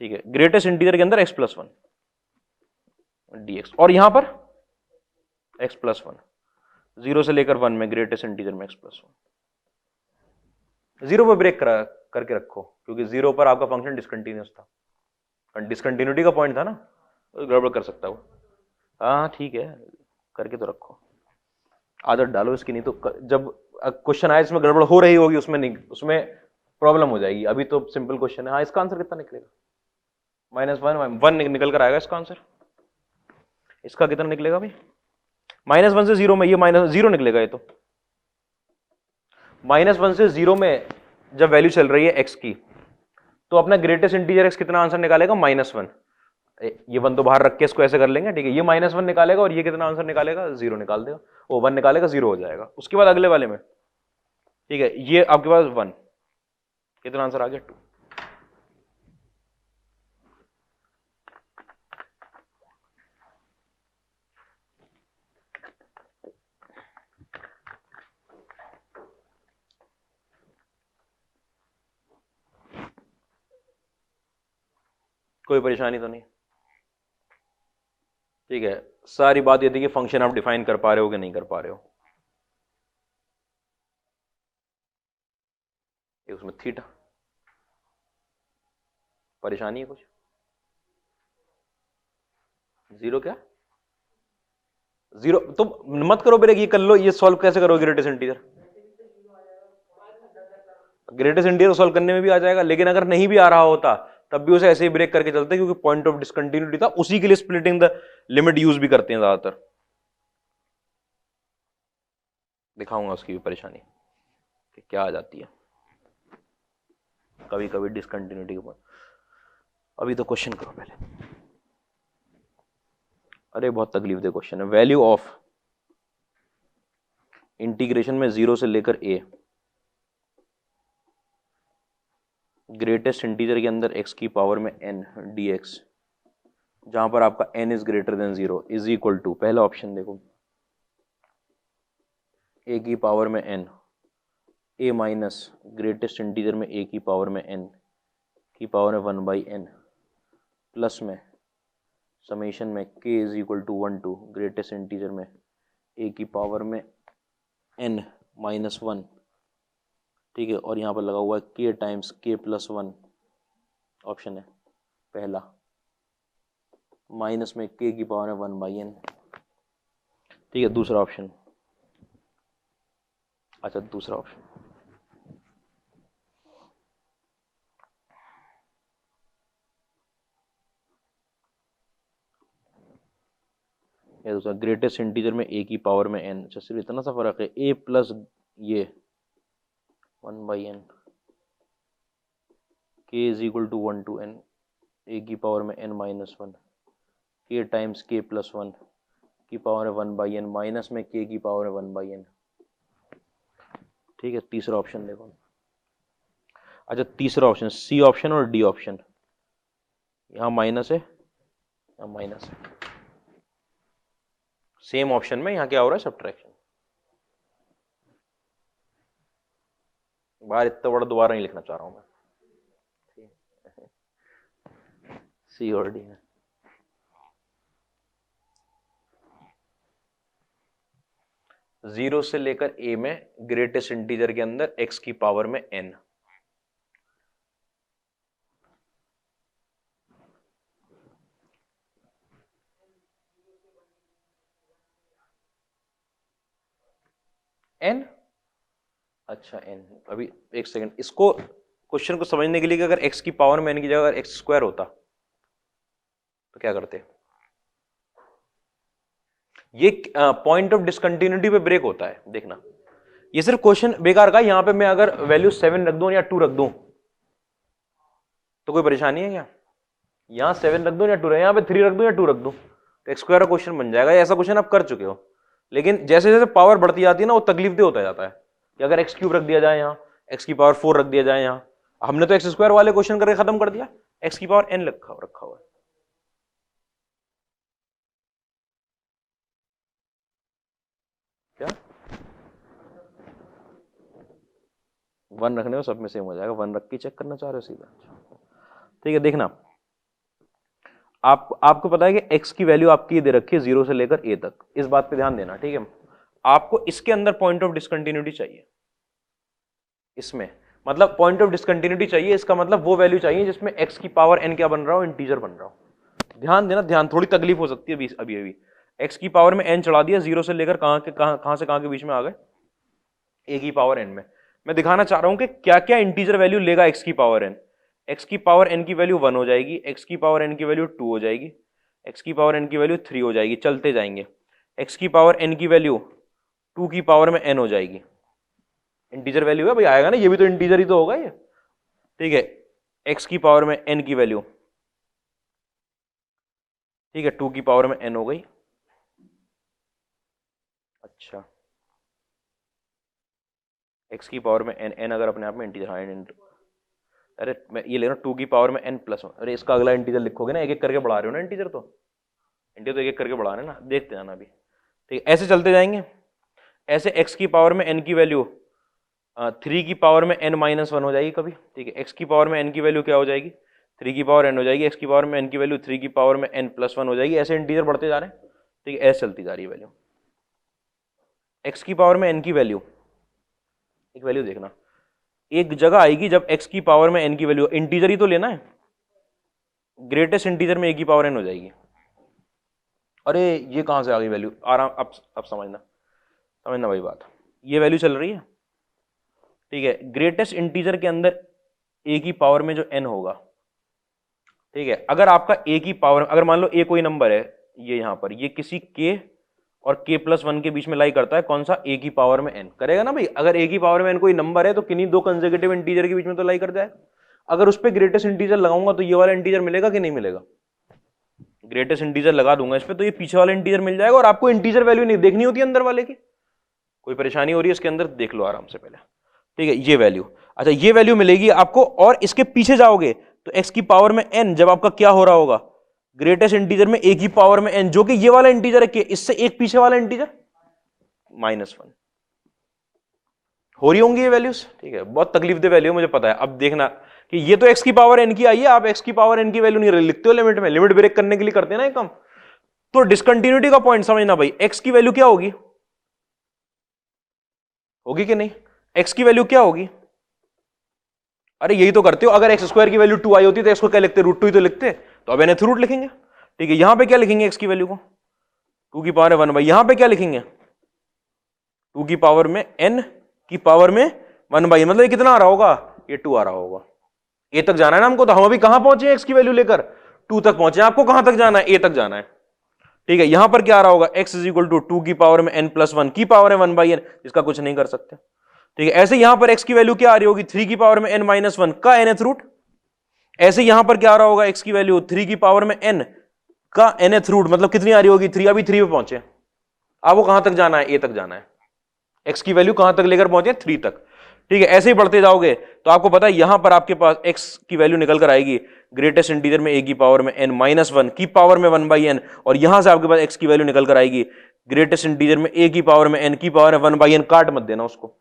ठीक है, ग्रेटेस्ट इंटीजर के अंदर x+1 dx, और यहां पर x+1, 0 से लेकर 1 में ग्रेटेस्ट इंटीजर में x+1। 0 पर ब्रेक करके रखो, क्योंकि 0 पर आपका फंक्शन डिसकंटिन्यूअस था, डिसकंटिन्यूटी का पॉइंट था ना, तो गड़बड़ कर सकता हो। हाँ ठीक है, करके तो रखो, आदत डालो इसकी, नहीं तो जब क्वेश्चन आए इसमें गड़बड़ हो रही होगी, उसमें नहीं, उसमें प्रॉब्लम हो जाएगी। अभी तो सिंपल क्वेश्चन है। हाँ इसका आंसर कितना निकलेगा? -1 निकल कर आएगा इसका आंसर। इसका कितना निकलेगा भाई? -1 से 0 में ये -0 निकलेगा, ये तो -1 से 0 में जब वैल्यू चल रही है x की, तो अपना ग्रेटेस्ट इंटीजर x कितना आंसर निकालेगा? -1। ये 1 तो बाहर रख के इसको ऐसे कर लेंगे, ठीक है, ये -1 निकालेगा और ये कितना आंसर निकालेगा, 0 निकाल देगा, वो 1 निकालेगा 0 हो जाएगा। उसके बाद अगले वाले में, ठीक है, ये आपके पास 1, कितना आंसर आ गया, 2। कोई परेशानी तो नहीं, ठीक है। सारी बात ये थी कि फंक्शन आप डिफाइन कर पा रहे हो कि नहीं कर पा रहे हो। उसमें थीटा परेशानी है कुछ, 0 क्या 0 तो मत करो ब्रेक, ये कर लो, ये सॉल्व कैसे करोगे greatest integer, greatest integer solve करने में भी आ जाएगा, लेकिन अगर नहीं भी आ रहा होता तब भी उसे ऐसे ही ब्रेक करके चलते, क्योंकि पॉइंट ऑफ डिसकंटिन्यूटी था, उसी के लिए स्प्लिटिंग द लिमिट यूज भी करते हैं ज्यादातर। दिखाऊंगा उसकी भी परेशानी कि क्या आ जाती है कभी कभी डिसकंटिन्यूटी के ऊपर। अभी तो क्वेश्चन करो पहले। अरे बहुत तकलीफ दे क्वेश्चन है। वैल्यू ऑफ इंटीग्रेशन में 0 से लेकर a, ग्रेटेस्ट इंटीजर के अंदर x की पावर में n dx, जहां पर आपका n is greater than 0 is equal to, पहला ऑप्शन देखो, a की पावर में n, a minus greatest integer में a की पावर में n की पावर में 1/n, प्लस में समेशन में k is equal to 1 to greatest integer में a की पावर में n माइनस 1, ठीक है, और यहाँ पर लगा हुआ है k times k plus 1, option है पहला, माइनस में k की पावर में 1/n, ठीक है। दूसरा ऑप्शन, अच्छा दूसरा ऑप्शन, ये दूसरा, ग्रेटेस्ट इंटीजर में a की पावर में n, अच्छा सिर्फ इतना सा फर्क है, a प्लस ये 1/n, k is equal to 1 to n, a की पावर में n minus 1, k times k plus 1 की पावर है 1/n, माइनस में k की पावर है 1/n, ठीक है। तीसरा ऑप्शन देखो, अच्छा तीसरा ऑप्शन सी ऑप्शन और डी ऑप्शन, यहाँ माइनस है, यहाँ माइनस है, सेम ऑप्शन में यहाँ क्या हो रहा है, सब्ट्रैक्शन। बाहर इतना बड़ा दोबारा नहीं लिखना चाह रहा हूं मैं, सी और डी है। जीरो से लेकर a में ग्रेटेस्ट इंटीजर के अंदर x की पावर में n, n, अच्छा n, अभी एक सेकंड, इसको क्वेश्चन को समझने के लिए कि अगर x की पावर में n की जगह अगर x स्क्वायर होता तो क्या करते, ये पॉइंट ऑफ डिसकंटिन्यूटी पे ब्रेक होता है, देखना ये सिर्फ क्वेश्चन बेकार का। यहां पे मैं अगर वैल्यू 7 रख दूं या 2 रख दूं तो कोई परेशानी है क्या, यहां 7 रख दूं या 2, यहां पे 3 रख दूं या 2 रख दूं तो x स्क्वायर का क्वेश्चन बन जाएगा। ऐसा क्वेश्चन आप कर चुके हो, लेकिन जैसे जैसे पावर बढ़ती जाती है ना वो तकलीफ दे होता जाता है कि अगर x क्यूब रख दिया जाए, यहाँ x की पावर 4 रख दिया जाए, यहाँ हमने तो x स्क्वायर वाले क्वेश्चन करके खत्म कर दिया, x की पावर n रखा हुआ है। क्या 1 रखने में सब में सेम हो जाएगा, 1 रख के चेक करना चाह रहे हो सीधा, ठीक है। देखना आपको पता है कि x की वैल्यू आपकी दे रखी है 0 से लेकर a तक, इस बात पे ध्यान देना, ठीक है। आपको इसके अंदर पॉइंट ऑफ डिसकंटिन्यूटी चाहिए, इसमें मतलब पॉइंट ऑफ डिसकंटिन्यूटी चाहिए, इसका मतलब वो वैल्यू चाहिए जिसमें x की पावर n क्या बन रहा हो, इंटीजर बन रहा हो। ध्यान देना, ध्यान, थोड़ी तकलीफ हो सकती है अभी x की पावर में n चढ़ा दिया, 0 से लेकर कहां से कहां के बीच में आ गए, a की पावर n में। मैं दिखाना चाह रहा हूं कि क्या क्या इंटीजर वैल्यू लेगा x की पावर n, x की पावर n की वैल्यू 1 हो जाएगी, x की पावर n की वैल्यू 2 हो जाएगी, x की पावर n की वैल्यू 3 हो जाएगी, चलते जाएंगे, x की पावर n की वैल्यू 2 की पावर में n हो जाएगी, इंटीजर वैल्यू है भाई, आएगा ना, ये भी तो इंटीजर ही तो होगा ये, ठीक है। x की पावर में n की वैल्यू ठीक है, 2 की पावर में n हो गई। अच्छा, x की पावर में n अगर अपने आप में इंटीजर, हाँ, अरे मैं ये ले रहा हूँ 2 की पावर में n प्लस 1। अरे इसका अगला इंटीजर लिखोगे ना, एक एक करके बढ़ा रहे हो ना इंटीजर, तो इंटीजर तो एक एक करके बढ़ा रहे हैं ना, देखते जाना अभी। ठीक है, ऐसे चलते जाएंगे। ऐसे x की पावर में n की वैल्यू 3 की पावर में n माइनस 1 हो जाएगी कभी। ठीक है, x की पावर में n की वैल्यू क्या हो जाएगी, 3 की पावर n हो जाएगी, x की पावर में n की वैल्यू 3 की पावर में n प्लस 1 हो जाएगी। ऐसे इंटीजर बढ़ते जा रहे हैं। ठीक है, ऐसे चलती जा रही है वैल्यू। x की पावर में n की वैल्यू, एक वैल्यू देखना, एक जगह आएगी जब x की पावर में n की वैल्यू, इंटीजर ही तो लेना है, ग्रेटेस्ट इंटीजर में a की पावर n हो जाएगी। अरे ये कहां से आ गई वैल्यू, आराम, अब समझना, समझना भाई बात। ये वैल्यू चल रही है, ठीक है, ग्रेटेस्ट इंटीजर के अंदर a की पावर में जो n होगा, ठीक है, अगर आपका a की पावर, अगर मान लो a कोई नंबर है, ये यहां पर, ये किसी k और k प्लस 1 के बीच में लाई करता है, कौन सा, a की पावर में n करेगा ना भाई। अगर a की पावर में n कोई नंबर है तो किन्हीं दो कंसेक्यूटिव इंटीजर के बीच में तो लाई कर जाएगा। अगर उस पर ग्रेटेस्ट इंटीजर लगाऊंगा तो ये वाला इंटीजर मिलेगा कि नहीं मिलेगा, ग्रेटेस्ट इंटीजर लगा दूंगा इस पे तो ये पीछे वाला इंटीजर मिल जाएगा। और आपको इंटीजर वैल्यू नहीं देखनी होती अंदर वाले की, कोई परेशानी हो रही है इसके अंदर, देख लो आराम से पहले। ठीक है, ये वैल्यू, अच्छा ये वैल्यू मिलेगी आपको, और इसके पीछे जाओगे तो x की पावर में n, जब आपका क्या हो रहा होगा, ग्रेटेस्ट इंटीजर में a की पावर में n, जो कि ये वाला इंटीजर है k, इससे एक पीछे वाला इंटीजर -1 हो रही होंगी ये वैल्यूज। ठीक है, बहुत तकलीफ दे वैल्यू मुझे पता है। अब देखना कि ये तो x की पावर n की आई है, आप x की पावर n की वैल्यू नहीं लिखते हो लिमिट में, लिमिट ब्रेक करने के लिए करते हैं ना ये काम। तो डिसकंटिन्यूटी का पॉइंट समझना भाई, x की वैल्यू क्या होगी, होगी कि नहीं, x की वैल्यू क्या होगी, अरे यही तो करते हो। अगर एक्स स्क्वायर की वैल्यू 2 आई होती तो एक्स को क्या लिखते, √2 ही तो लिखते, तो अब nth रूट लिखेंगे। ठीक है, यहां पे क्या लिखेंगे, x की वैल्यू को 2 की पावर 1 बाई, यहां पे क्या लिखेंगे 2 की पावर में n की पावर में 1 बाई, मतलब ये कितना आ रहा होगा, ये 2 आ रहा होगा। a तक जाना है ना हमको, तो हम अभी कहां पहुंचे x की वैल्यू लेकर, 2 तक पहुंचे। आपको कहां तक जाना है, a तक जाना है। ठीक है, यहां पर क्या आ रहा होगा, x इज इक्वल टू 2 की पावर में n प्लस 1 की पावर है 1 बाई n, इसका कुछ नहीं कर सकते। ठीक है, ऐसे यहां पर x की वैल्यू क्या आ रही होगी, 3 की पावर में n माइनस 1 का nth रूट। ऐसे यहां पर क्या आ रहा होगा, x की वैल्यू 3 की पावर में n का nth रूट, मतलब कितनी आ रही होगी 3, अभी 3 पे पहुंचे। आपको कहां तक जाना है, a तक जाना है, x की वैल्यू कहां तक लेकर पहुंचे, 3 तक। ठीक है, ऐसे ही बढ़ते जाओगे तो आपको पता है यहां पर आपके पास x की वैल्यू निकल कर आएगी ग्रेटेस्ट इंटीजर में a की पावर में n माइनस 1 की पावर में 1 बाई n, और यहां से आपके पास x की वैल्यू निकल कर आएगी ग्रेटेस्ट इंटीजर में a की पावर में n की पावर में 1 बाई n, काट मत देना उसको।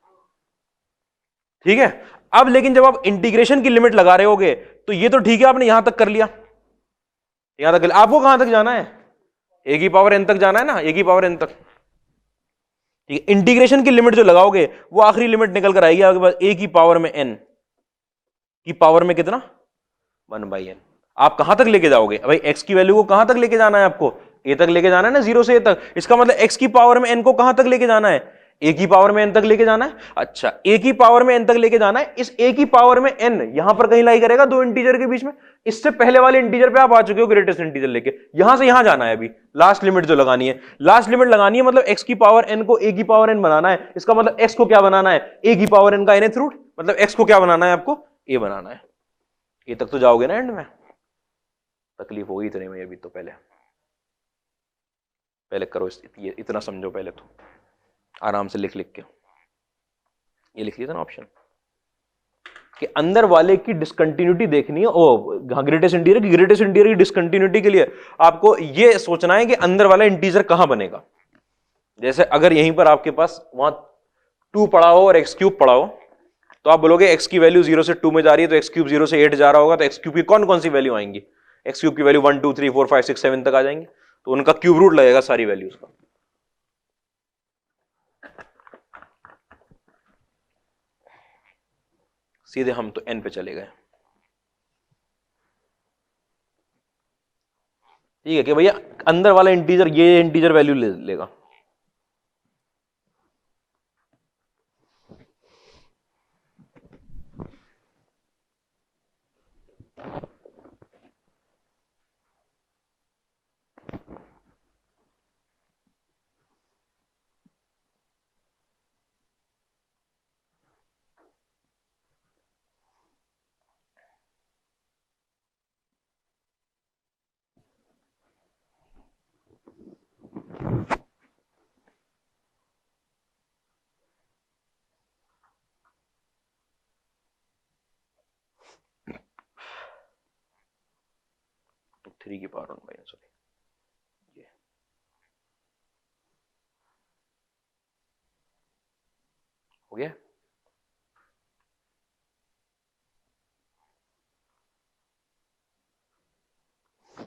ठीक है, अब लेकिन जब आप इंटीग्रेशन की लिमिट लगा रहे होगे तो ये तो ठीक है, आपने यहां तक कर लिया, यहां तक, आपको कहां तक जाना है, a की पावर n तक जाना है ना, a की पावर n तक। ठीक है, इंटीग्रेशन की लिमिट जो लगाओगे वो आखिरी लिमिट निकल कर आएगी आपके पास a की पावर में n की पावर में कितना, 1 बाई n। आप कहां तक लेके जाओगे भाई, x की वैल्यू को कहां तक लेके जाना है आपको, a तक लेके जाना है ना, 0 से a तक। इसका मतलब x की पावर में n को कहां तक लेके जाना है, a की पावर में n तक लेके जाना है। अच्छा, a की पावर में n तक लेके जाना है, इस a की पावर में n यहां पर कहीं लाई करेगा दो इंटीजर के बीच में। इससे पहले वाले इंटीजर पे आप आ चुके हो ग्रेटेस्ट इंटीजर लेके, यहां से यहां जाना है। अभी लास्ट लिमिट जो लगानी है, लास्ट लिमिट लगानी है, मतलब x की पावर n को a की पावर n बनाना है। इसका मतलब x को क्या बनाना है, a की पावर n का nth रूट, मतलब x को क्या बनाना है आपको, a बनाना है। ये तक तो जाओगे ना एंड में, तकलीफ होगी इतने में, अभी तो पहले पहले करो ये इतना समझो पहले, तो आराम से लिख लिख के ये लिख लिया था ना ऑप्शन, कि अंदर वाले की डिसकंटिन्यूटी देखनी है। ओ ग्रेटेस्ट इंटीजर की, ग्रेटेस्ट इंटीजर की डिसकंटिन्यूटी के लिए आपको ये सोचना है कि अंदर वाला इंटीजर कहां बनेगा। जैसे अगर यहीं पर आपके पास वहां 2 पड़ा हो और x क्यूब पड़ा हो, तो आप बोलोगे x की वैल्यू 0 से 2 में जा रही है, तो x क्यूब 0 से 8 जा रहा होगा, तो x क्यूब की कौन कौन सी वैल्यू आएंगी, x क्यूब की वैल्यू 1 2 3 4 5 6 7 तक आ जाएंगे, तो उनका क्यूब रूट लगेगा सारी वैल्यूज का। सीधे हम तो n पे चले गए। ठीक है कि भैया अंदर वाला इंटीजर ये इंटीजर वैल्यू ले लेगा। 3 की पावर 1 बाई n, सॉरी ये हो गया।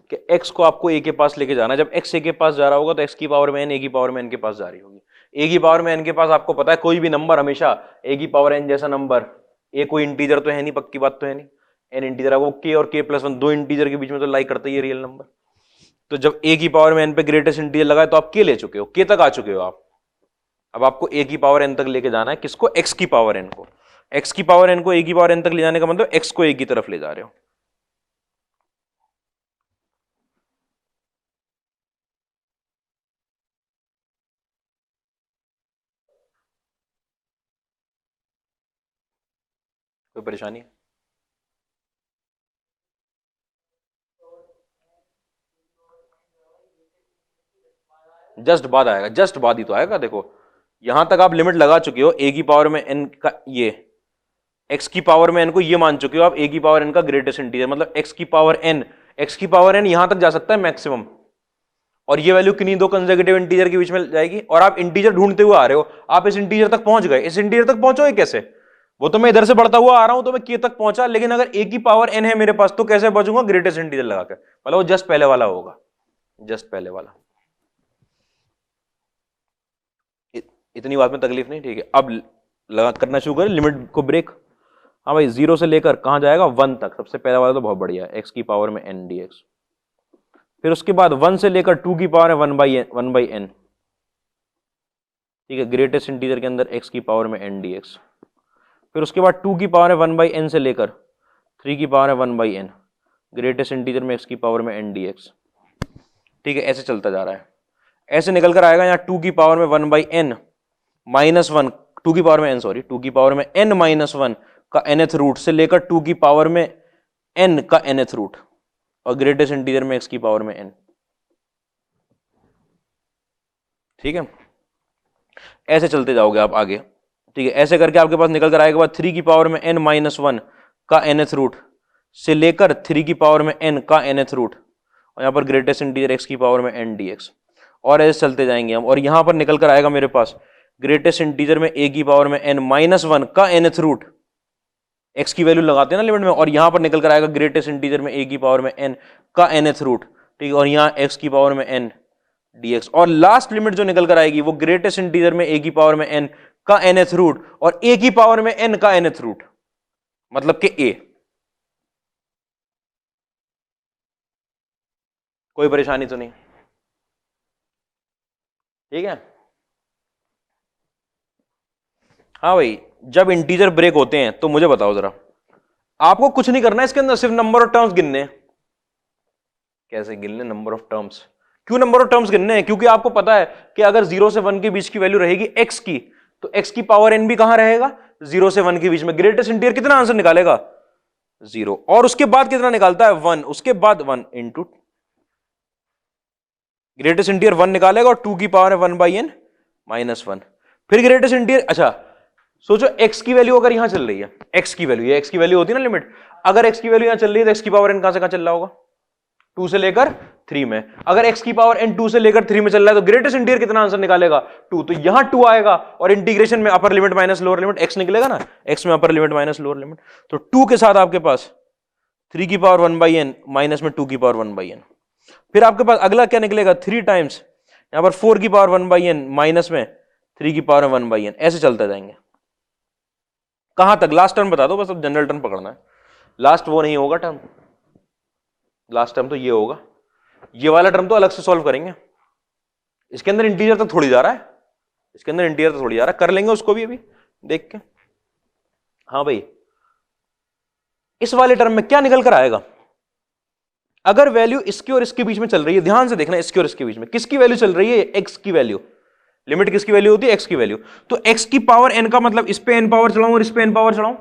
कि x को आपको a के पास लेके जाना है, जब x a के पास जा रहा होगा तो x की पावर में n a की पावर में n के पास जा रही होगी। a की पावर में n के पास आपको पता है कोई भी नंबर हमेशा a की पावर n जैसा नंबर, a कोई इंटीजर तो है नहीं, पक्की बात तो है नहीं, n इंटीजर है, वो k और k प्लस 1 दो इंटीजर के बीच में तो लाई करता ही है रियल नंबर। तो जब a की पावर में n पे ग्रेटेस्ट इंटीजर लगाए तो आप k ले चुके हो, k तक आ चुके हो आप। अब आपको a की पावर n तक लेके जाना है, किसको? x की पावर n को। x की पावर n को a की पावर n तक ले जाने का मतलब x को a की तरफ ले जा रहे हो। कोई परेशानी है? जस्ट बाद आएगा, जस्ट बाद ही तो आएगा। देखो यहां तक आप लिमिट लगा चुके हो, a की पावर में n का ये, x की पावर में n को ये मान चुके हो आप a की पावर n का ग्रेटेस्ट इंटीजर, मतलब x की पावर n, x की पावर n यहां तक जा सकता है मैक्सिमम, और ये वैल्यू किन्हीं दो कंसेक्यूटिव इंटीजर के बीच में जाएगी, और आप इंटीजर ढूंढते हुए आ रहे हो, आप इस इंटीजर तक पहुंच गए। इस इंटीजर तक पहुंचोगे कैसे? वो तो मैं इधर से बढ़ता हुआ आ रहा हूं तो मैं k तक पहुंचा, लेकिन अगर a की पावर n है मेरे पास तो कैसे बचूंगा? ग्रेटेस्ट इंटीजर लगाकर, मतलब वो जस्ट पहले वाला होगा, जस्ट पहले वाला। इतनी बात में तकलीफ नहीं, ठीक है। अब लगा करना शुरू करें लिमिट को ब्रेक। हाँ भाई, 0 से लेकर कहां जाएगा? 1 तक। सबसे पहला वाला तो बहुत बढ़िया है, x की पावर में n dx। फिर उसके बाद 1 से लेकर 2 की पावर में 1 बाई n, ठीक है, ग्रेटेस्ट इंटीजर के अंदर x की पावर में n dx। फिर उसके बाद 2 की पावर में 1 बाई n से लेकर 3 की पावर में 1 बाई n, ग्रेटेस्ट इंटीजर में x की पावर में n dx, ठीक है। ऐसे चलता जा रहा है, ऐसे निकल कर आएगा यहाँ 2 की पावर में 1 बाई n माइनस 1, 2 की पावर में n, सॉरी 2 की पावर में n माइनस 1 का nth रूट से लेकर 2 की पावर में n का nth रूट, और ग्रेटेस्ट इंटीजर में x की पावर में n, ठीक है। ऐसे चलते जाओगे आप आगे, ठीक है। ऐसे करके आपके पास निकल कर आएगा बाद 3 की पावर में n माइनस 1 का nth रूट से लेकर 3 की पावर में n का nth रूट, और यहाँ पर ग्रेटेस्ट इंटीजर x की पावर में n dx, और ऐसे चलते जाएंगे हम। और यहाँ पर निकल कर आएगा मेरे पास ग्रेटेस्ट इंटीजर में a की पावर में n माइनस 1 का nth रूट, x की वैल्यू लगाते हैं ना लिमिट में, और यहाँ पर निकल कर आएगा ग्रेटेस्ट इंटीजर में a की पावर में n का nth रूट, ठीक है, और यहाँ x की पावर में n dx। और लास्ट लिमिट जो निकल कर आएगी वो ग्रेटेस्ट इंटीजर में a की पावर में n का nth रूट और a की पावर में n का nth रूट, मतलब कि a। कोई परेशानी तो नहीं? ठीक है। हाँ भाई, जब इंटीजर ब्रेक होते हैं तो मुझे बताओ जरा, आपको कुछ नहीं करना है इसके अंदर, सिर्फ नंबर ऑफ टर्म्स गिनने हैं। कैसे गिनने नंबर ऑफ टर्म्स? क्यों नंबर ऑफ टर्म्स गिनने हैं? क्योंकि आपको पता है कि अगर 0 से 1 के बीच की वैल्यू रहेगी x की, तो x की पावर n भी कहां रहेगा? 0 से 1 के बीच में। ग्रेटेस्ट इंटीजर कितना आंसर निकालेगा? 0। और उसके बाद कितना निकालता है? 1। उसके बाद 1 इंटू ग्रेटेस्ट इंटीजर 1 निकालेगा, और 2 की पावर है 1 बाई n माइनस 1। फिर ग्रेटेस्ट इंटीजर, अच्छा सोचो x की वैल्यू अगर यहां चल रही है, x की वैल्यू, ये x की वैल्यू होती है ना लिमिट, अगर x की वैल्यू यहां चल रही है तो x की पावर n कहां से कहां चल रहा होगा? 2 से लेकर 3 में। अगर x की पावर n 2 से लेकर 3 में चल रहा है तो ग्रेटेस्ट इंटीजर कितना आंसर निकालेगा? 2। तो यहां 2 आएगा, और इंटीग्रेशन में upper limit minus lower limit x निकलेगा ना, x में upper limit minus lower limit, तो 2 के साथ आपके पास 3 की पावर 1 बाई n माइनस में 2 की पावर 1 बाई n। फिर आपके पास अगला क्या निकलेगा? 3 टाइम्स यहां पर 4 की पावर 1 बाई n माइनस में 3 की पावर 1 बाई n। ऐसे चलते जाएंगे। कहां तक? लास्ट टर्म बता दो बस, अब जनरल टर्म पकड़ना है। लास्ट वो नहीं होगा टर्म, लास्ट टर्म तो ये होगा, ये वाला टर्म तो अलग से सॉल्व करेंगे। इसके अंदर इंटीजर तो थोड़ी जा रहा है, इसके अंदर इंटीजर तो थोड़ी जा रहा है, कर लेंगे उसको भी अभी देख के। हाँ भाई, इस वाले टर्म में क्या निकल कर आएगा? अगर वैल्यू इसके और इसके बीच में चल रही है, ध्यान से देखना, इसके और इसके बीच में किसकी वैल्यू चल रही है? एक्स की वैल्यू। लिमिट किसकी वैल्यू होती है? एक्स की वैल्यू। तो एक्स की पावर एन का मतलब इस पे एन पावर चढ़ाऊं और इस पे एन पावर चढ़ाऊं,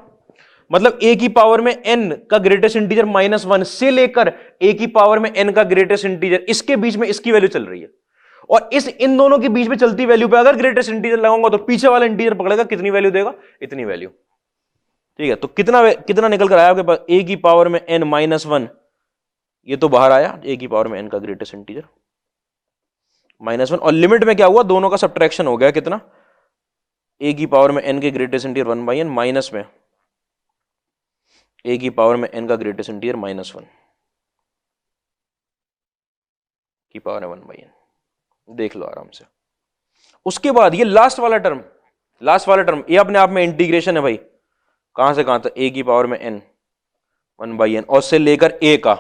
मतलब ए की पावर में एन का ग्रेटेस्ट इंटीजर -1 से लेकर ए की पावर में एन का ग्रेटेस्ट इंटीजर, इसके बीच में इसकी वैल्यू चल रही है। और इन दोनों के बीच में चलती वैल्यू पे अगर ग्रेटेस्ट इंटीजर लगाऊंगा तो पीछे वाला इंटीजर पकड़ेगा, कितनी वैल्यू देगा, इतनी वैल्यू। ठीक है, तो कितना निकल कर आया आपके पास, a की पावर में n माइनस 1, ये तो बाहर आया a की पावर में n का ग्रेटेस्ट इंटीजर -1, और लिमिट में क्या हुआ, दोनों का सब्ट्रैक्शन हो गया, कितना, a की पावर में n के ग्रेटेस्ट इंटीजर 1/n माइनस में a की पावर में n का ग्रेटेस्ट इंटीजर -1 की पावर में 1/n, देख लो आराम से। उसके बाद ये लास्ट वाला टर्म ये अपने आप में इंटीग्रेशन है भाई, कहां से कहां तक, a की पावर में n 1/n और से लेकर a का,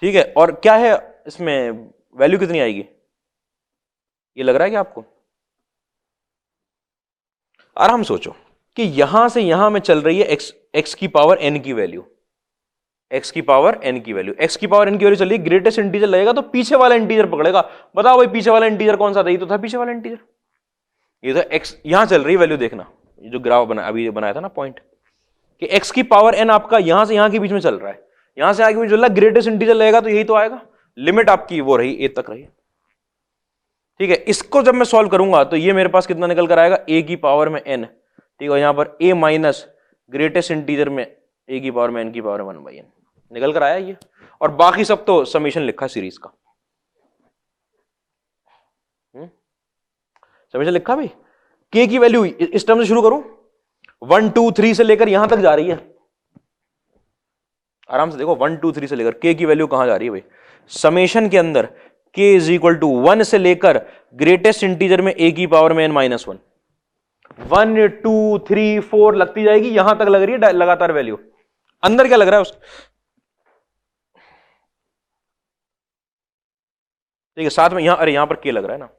ठीक है, और क्या है इसमें वैल्यू कितनी आएगी, ये लग रहा है कि आपको, आराम सोचो कि यहां से यहां में चल रही है x की पावर n की वैल्यू, x की पावर n की वैल्यू, x की पावर n की वैल्यू चल रही है, ग्रेटेस्ट इंटीजर लगेगा तो पीछे वाला इंटीजर पकड़ेगा। बताओ भाई पीछे वाला इंटीजर कौन सा था, ये तो था पीछे वाला इंटीजर, ये था x, यहां चल रही वैल्यू देखना, ये जो ग्राफ बना अभी बनाया था ना पॉइंट, कि x की पावर n आपका यहां से यहां के बीच में चल रहा है, यहां से आगे बीच चल रहा है, ग्रेटेस्ट इंटीजर लगेगा तो यही तो आएगा, लिमिट आपकी वो रही a तक रही। ठीक है, इसको जब मैं सॉल्व करूंगा तो ये मेरे पास कितना निकल कर आएगा, a की पावर में n, ठीक है, यहां पर a माइनस ग्रेटेस्ट इंटीजर में a की पावर में n की पावर 1/n निकल कर आया ये, और बाकी सब तो समीशन लिखा सीरीज का, समीशन लिखा भाई, k की वैल्यू इस टर्म से शुरू करूं, 1 2 3 से लेकर यहां तक जा रही है, आराम से देखो 1 2 3 से लेकर k की वैल्यू कहां जा रही है भाई, समेशन के अंदर k इज इक्वल टू 1 से लेकर ग्रेटेस्ट इंटीजर में a की पावर में n माइनस 1, 1 2 3 4 लगती जाएगी, यहां तक लग रही है लगातार वैल्यू, अंदर क्या लग रहा है उसका, ठीक है, साथ में यहां, अरे यहां पर k लग रहा है ना,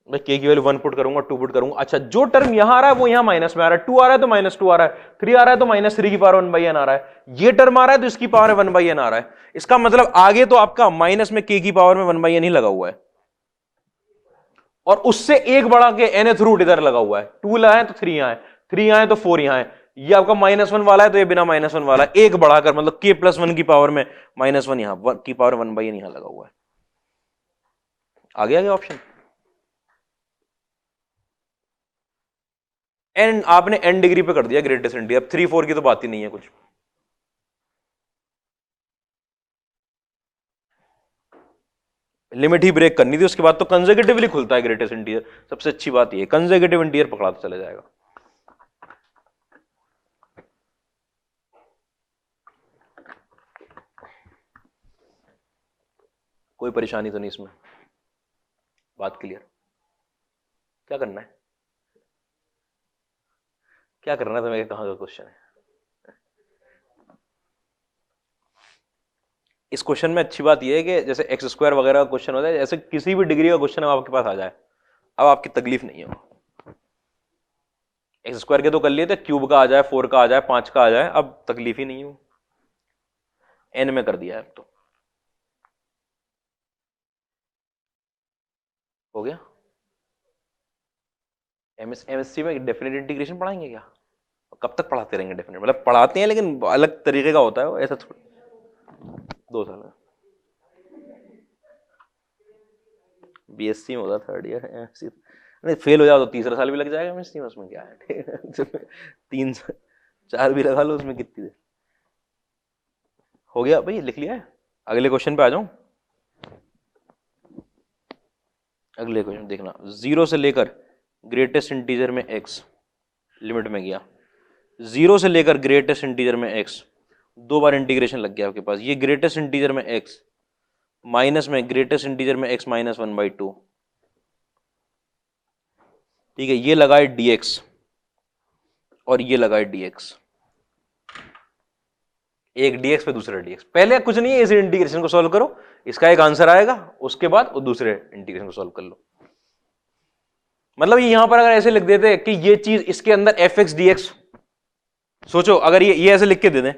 मैं k की वैल्यू 1 पुट करूंगा, 2 पुट करूंगा, अच्छा जो टर्म यहां आ रहा है वो यहां माइनस में आ रहा है, 2 आ रहा है तो -2 आ रहा है, 3 आ रहा है तो -3 की पावर 1/n आ रहा है, ये टर्म आ रहा है तो इसकी पावर 1/n आ रहा है, इसका मतलब आगे तो आपका माइनस में k की पावर में 1/n ही लगा हुआ है, और उससे एक बढ़ा के nth रूट इधर लगा हुआ है, 2 लाए तो 3 आए, 3 आए तो 4 यहां है, ये आपका -1 वाला है तो ये बिना -1 वाला है, एक बढ़ाकर मतलब k + 1 की पावर में -1 यहां की पावर 1/n यहां लगा हुआ है, आगे ऑप्शन n आपने n डिग्री पे कर दिया ग्रेटेस्ट इंटीजर, अब 3 4 की तो बात ही नहीं है कुछ, लिमिट ही ब्रेक करनी थी, उसके बाद तो कंसेक्यूटिवली खुलता है ग्रेटेस्ट इंटीजर, सबसे अच्छी बात ये कंसेक्यूटिव इंटीजर पकड़ाता चला जाएगा। कोई परेशानी तो नहीं इसमें, बात क्लियर, क्या करना है, क्या करना था, मैं कहां का क्वेश्चन है, इस क्वेश्चन में अच्छी बात यह है कि जैसे x² वगैरह का क्वेश्चन होता है, जैसे किसी भी डिग्री का क्वेश्चन आपके पास आ जाए, अब आपकी तकलीफ नहीं है, x² के तो कर लिए थे, क्यूब का आ जाए, 4 का आ जाए, 5 का आ जाए, अब तकलीफ ही नहीं है, n में कर दिया है, अब तो हो गया। MSc में डेफिनेट इंटीग्रेशन पढ़ाएंगे क्या, कब तक पढ़ाते रहेंगे डेफिनेट, मतलब पढ़ाते हैं लेकिन अलग तरीके का होता है, ऐसा 2 साल BSc में होता, 3rd ईयर MSc, नहीं फेल हो जाओ तो 3रा साल भी लग जाएगा MSc में, उसमें क्या है 3 4 भी लगा लो, उसमें कितनी देर हो गया भाई, लिख लिया है, अगले क्वेश्चन पे आ जाऊं, अगले क्वेश्चन देखना, 0 से लेकर ग्रेटेस्ट इंटीजर में x, लिमिट में गया, 0 से लेकर ग्रेटेस्ट इंटीजर में x, 2 बार इंटीग्रेशन लग गया आपके पास, ये ग्रेटेस्ट इंटीजर में x माइनस में ग्रेटेस्ट इंटीजर में x माइनस 1/2, ठीक है, ये लगाए dx और ये लगाए dx, एक dx पे दूसरा dx, पहले कुछ नहीं है, इस इंटीग्रेशन को सॉल्व करो, इसका एक आंसर आएगा, उसके बाद वो दूसरे इंटीग्रेशन को सॉल्व कर लो, मतलब यहां पर अगर ऐसे लिख देते कि ये चीज इसके अंदर fx dx, सोचो अगर ये ऐसे लिख के दे दें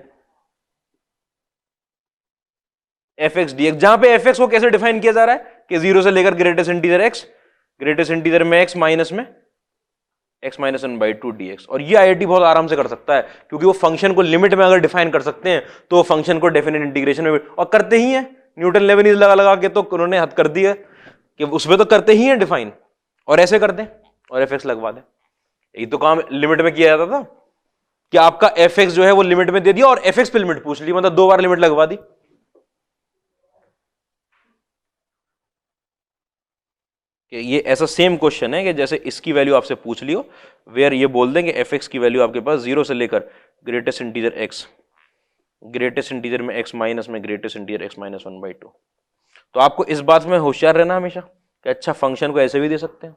fx dx, जहां पे fx को कैसे डिफाइन किया जा रहा है कि 0 से लेकर greatest integer x, greatest integer में x माइनस में x माइनस 1/2 dx, और ये IIT बहुत आराम से कर सकता है, क्योंकि वो फंक्शन को लिमिट में अगर डिफाइन कर सकते हैं तो वो फंक्शन को डेफिनेट इंटीग्रेशन में और करते ही हैं, न्यूटन लेबनीज लगा लगा के तो उन्होंने हद कर दी है कि उसमें तो करते ही है डिफाइन, और ऐसे कर दें और एफ एक्स लगवा दें। यही तो काम लिमिट में किया जाता था कि आपका एफ एक्स जो है वो लिमिट में दे दिया और एफ एक्स पे लिमिट पूछ ली, मतलब 2 बार लिमिट लगवा दी। कि ये ऐसा सेम क्वेश्चन है कि जैसे इसकी वैल्यू आपसे पूछ लियो, वेयर ये बोल देंगे एफ एक्स की वैल्यू आपके पास 0 से लेकर greatest integer x, greatest integer में एक्स माइनस में ग्रेटेस्ट इंटीजर एक्स माइनस 1/2। तो आपको इस बात में होशियार रहना हमेशा कि अच्छा फंक्शन को ऐसे भी दे सकते हैं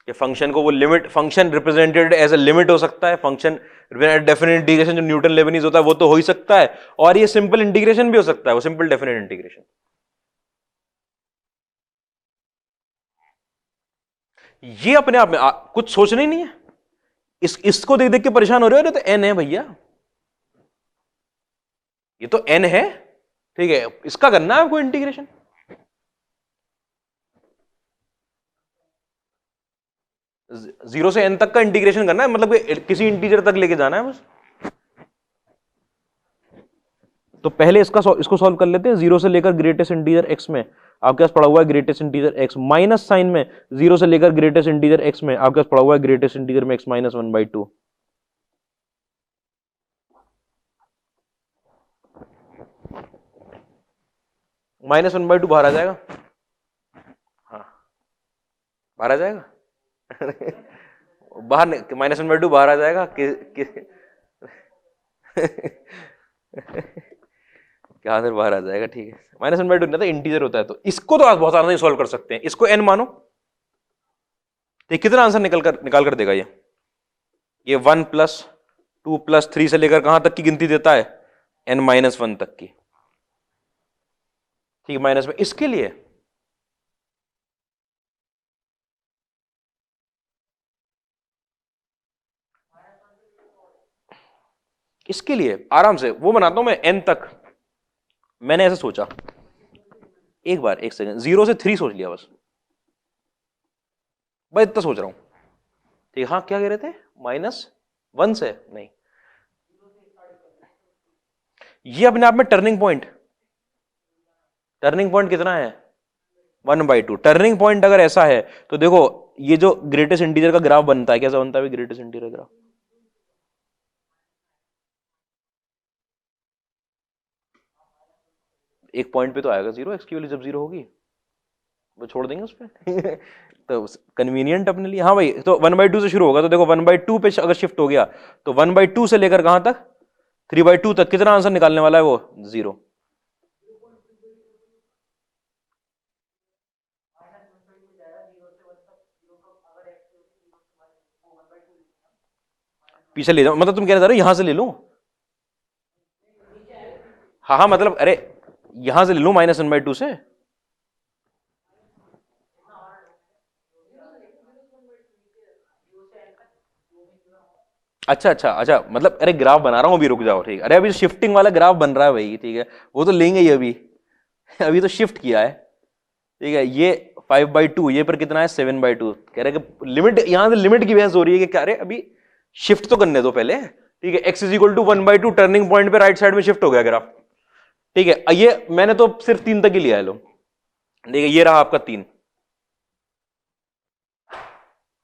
कि फंक्शन को वो limit, function represented as a limit हो सकता है, फंक्शन डेफिनेट इंटीग्रेशन जो न्यूटन लेबनीज होता है वो तो हो ही सकता है, और ये सिंपल इंटीग्रेशन भी हो सकता है, वो सिंपल डेफिनेट इंटीग्रेशन। ये अपने आप में कुछ सोचना ही नहीं है। इसको देख देख के परेशान हो रहे हो, तो एन है भैया, ये तो एन है, ठीक है, इसका करना है आपको इंटीग्रेशन। जीरो से एन तक का इंटीग्रेशन करना है, मतलब किसी इंटीजर तक लेके जाना है बस। तो पहले इसको सॉल्व कर लेते हैं। 0 से लेकर ग्रेटेस्ट इंटीजर एक्स में आपके पास पड़ा हुआ है greatest integer x, minus sine में 0 से लेकर ग्रेटेस्ट इंटीजर एक्स में आपके पास पड़ा हुआ है ग्रेटेस्ट इंटीजर में एक्स माइनस 1/2। माइनस 1/2 बाहर आ जाएगा, हाँ बाहर आ जाएगा बाहर माइनस 1/2 बाहर आ जाएगा क्या सर बाहर आ जाएगा, ठीक है। माइनस 1/2 ना तो इंटीजर होता है, तो इसको तो आप बहुत आसानी से सॉल्व कर सकते हैं। इसको n मानो, तो कितना आंसर निकाल कर देगा ये 1 + 2 + 3 से लेकर कहां तक की गिनती देता है, n-1 तक की, ठीक है। माइनस में इसके लिए आराम से वो बनाता हूं मैं n तक। मैंने ऐसे सोचा, एक बार एक सेकंड, 0 से 3 सोच लिया बस इतना सोच रहा हूं, ठीक। हाँ क्या कह रहे थे, -1 से नहीं, ये अपने आप में टर्निंग पॉइंट कितना है 1/2। टर्निंग पॉइंट अगर ऐसा है तो देखो ये जो ग्रेटेस्ट इंटीजर का ग्राफ बनता है, कैसा बनता है ग्रेटेस्ट इंटीजर ग्राफ, एक पॉइंट पे तो आएगा 0, एक्स की वैल्यू जब 0 होगी वो छोड़ देंगे उस पे तो कन्वीनियंट अपने लिए। हाँ भाई, तो 1/2 से शुरू होगा, तो देखो 1/2 पे अगर शिफ्ट हो गया तो 1/2 से लेकर कहां तक 3/2 तक कितना आंसर निकालने वाला है वो 0। पीछे ले जाओ, मतलब तुम कह रहे हो यहां से ले लो, हाँ हाँ, मतलब अरे यहां से ले लो -1/2 से, अच्छा अच्छा अच्छा, मतलब अरे ग्राफ बना रहा हूं अभी, रुक जाओ, ठीक। अरे अभी शिफ्टिंग वाला ग्राफ बन रहा है भाई, ठीक है, वो तो लेंगे ही अभी अभी तो शिफ्ट किया है, ठीक है। ये 5/2, ये पर कितना है 7/2, कह रहे कि लिमिट, यहां से लिमिट की बहस हो रही है कि क्या रे अभी शिफ्ट तो करने दो पहले, ठीक है। x = 1/2 टर्निंग पॉइंट पे राइट साइड में शिफ्ट हो गया ग्राफ, ठीक है। ये मैंने तो सिर्फ 3 तक ही लिया है लो, ठीक है, ये रहा आपका 3,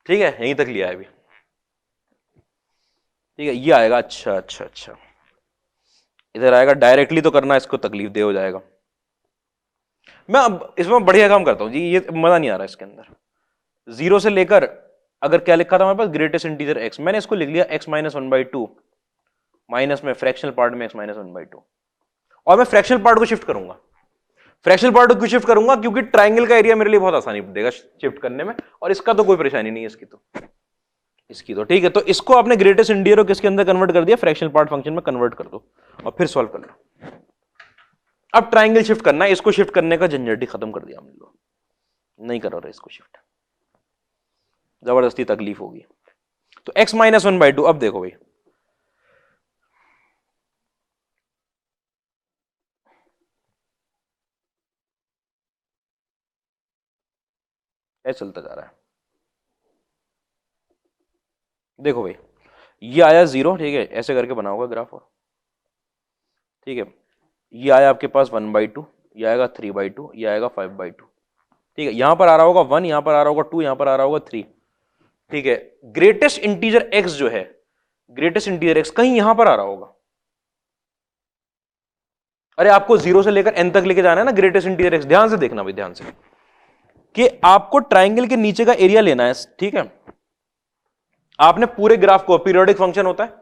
ठीक है, यहीं तक लिया है अभी, ठीक है। ये आएगा, अच्छा अच्छा अच्छा, इधर आएगा डायरेक्टली तो करना इसको तकलीफ दे हो जाएगा। मैं अब इसमें बढ़िया काम करता हूं जी, ये मजा नहीं आ रहा इसके अंदर। 0 से लेकर अगर क्या लिखा था हमारे पास ग्रेटेस्ट इंटीजर x, मैंने इसको लिख लिया x माइनस 1/2 माइनस में फ्रैक्शनल पार्ट में x माइनस 1/2, और मैं फ्रैक्शनल पार्ट को शिफ्ट करूंगा। फ्रैक्शनल पार्ट को क्यों शिफ्ट करूंगा, क्योंकि ट्राइंगल का एरिया मेरे लिए बहुत आसानी देगा शिफ्ट करने में, और इसका तो कोई परेशानी नहीं है इसकी तो ठीक है। तो इसको आपने ग्रेटेस्ट इंटीजर को किसके अंदर कन्वर्ट कर दिया, फ्रैक्शनल पार्ट फंक्शन में कन्वर्ट कर दो और फिर सॉल्व कर लो। अब ट्राइंगल शिफ्ट करना है, इसको शिफ्ट करने का झंझट ही खत्म कर दिया हमने लोग, नहीं कर रहे इसको शिफ्ट, जबरदस्ती तकलीफ होगी। तो x माइनस 1/2, अब देखो भाई ऐसे चलता जा रहा है, देखो भाई ये आया 0, ठीक है, ऐसे करके बना होगा ग्राफ, और ठीक है, ये आया आपके पास 1/2, ये आएगा 3/2, ये आएगा 5/2। ठीक है, यहां पर आ रहा होगा 1, यहां पर आ रहा होगा 2, यहां पर आ रहा होगा 3। ठीक है, ग्रेटेस्ट इंटीजर x जो है, ग्रेटेस्ट इंटीजर x कहीं यहां पर आ रहा होगा। अरे आपको 0 से लेकर n तक लेके जाना है ना ग्रेटेस्ट इंटीजर x, ध्यान से देखना भाई, ध्यान से, कि आपको ट्राइंगल के नीचे का एरिया लेना है। ठीक है, आपने पूरे ग्राफ को, पीरियोडिक फंक्शन होता है,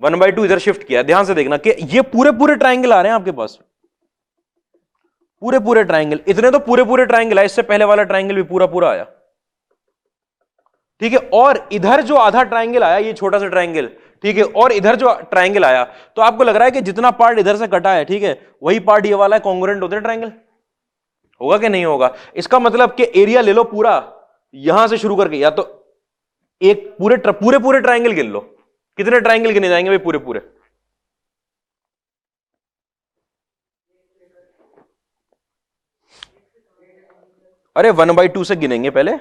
1/2 इधर शिफ्ट किया, ध्यान से देखना कि ये पूरे पूरे ट्राइंगल आ रहे हैं आपके पास, पूरे पूरे ट्राइंगल, इतने तो पूरे पूरे ट्राइंगल है, इससे पहले वाला ट्राइंगल भी पूरा पूरा आया। ठीक है, और इधर जो आधा ट्राइंगल आया, ये छोटा सा ट्राइंगल, ठीक है, और इधर जो ट्राइंगल आया, तो आपको लग रहा है कि जितना पार्ट इधर से कटा है, ठीक है, वही पार्ट ये वाला है, कॉन्ग्रुएंट होते हैं ट्राइंगल, होगा कि नहीं होगा? इसका मतलब कि एरिया ले लो पूरा, यहां से शुरू करके, या तो एक पूरे पूरे पूरे ट्राइंगल गिन लो, कितने ट्राइंगल गिने जाएंगे भाई पूरे पूरे? अरे 1/2 से गिनेंगे पहले,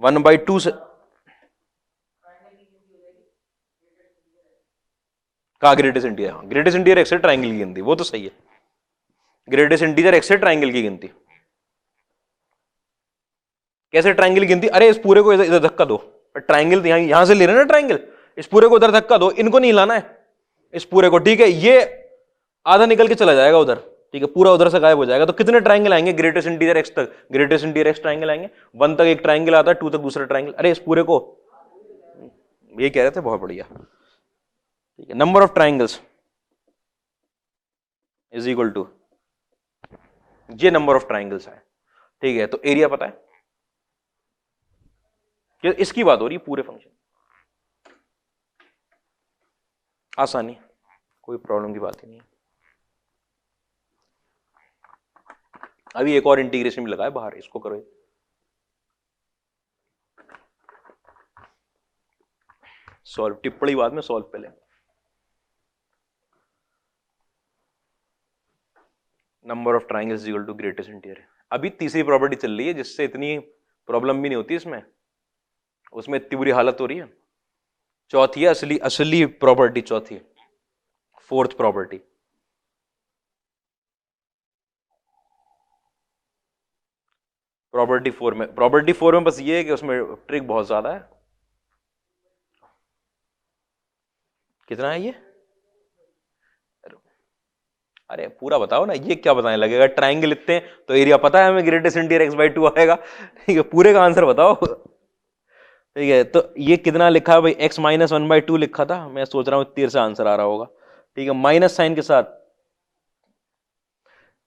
1/2 से कहा greatest integer, greatest integer x से ट्राइंगल की गिनती, वो तो सही है, ग्रेटेस्ट इंटीजर एक्स से ट्राइंगल की गिनती। कैसे ट्राइंगल की गिनती? अरे इस पूरे को इधर धक्का दो, ट्राइंगल यहां से ले रहे ना ट्राइंगल, इस पूरे को उधर धक्का दो, इनको नहीं लाना है, इस पूरे को। ठीक है, ये आधा निकल के चला जाएगा उधर, ठीक है, पूरा उधर से गायब हो जाएगा। तो कितने ट्राइंगल आएंगे ग्रेटेस्ट इंटीजर एक्स तक? ग्रेटेस्ट इंटीजर एक्स ट्राइंगल आएंगे, 1 तक एक ट्राइंगल आता है, 2 तक दूसरा ट्राइंगल। अरे इस पूरे को, ये कह रहे थे, बहुत बढ़िया। ठीक है, number of triangles is equal to, ये नंबर ऑफ ट्राइंगल्स है। ठीक है, तो एरिया पता है कि इसकी बात हो रही है, पूरे फंक्शन, आसानी, कोई प्रॉब्लम की बात ही नहीं है। अभी एक और इंटीग्रेशन भी लगा है बाहर, इसको करो, सॉल्व, टिप्पणी बाद में, सॉल्व पहले। Number of triangles equal to greatest integer. अभी तीसरी प्रॉपर्टी चल रही है, जिससे इतनी प्रॉब्लम भी नहीं होती इसमें, उसमें इतनी बुरी हालत हो रही है। चौथी है असली असली प्रॉपर्टी, चौथी, फोर्थ प्रॉपर्टी। प्रॉपर्टी 4 में बस ये है कि उसमें ट्रिक बहुत ज्यादा है। कितना है ये? अरे पूरा बताओ ना, ये क्या बताने लगेगा? ट्राइंगल इतने तो एरिया पता है हमें, ग्रेटेस्ट इंटीजर x/2 आएगा। ठीक है, पूरे का आंसर बताओ। ठीक है, तो ये कितना लिखा है भाई? x - 1/2 लिखा था, मैं सोच रहा हूँ तीर से आंसर आ रहा होगा। ठीक है, माइनस साइन के साथ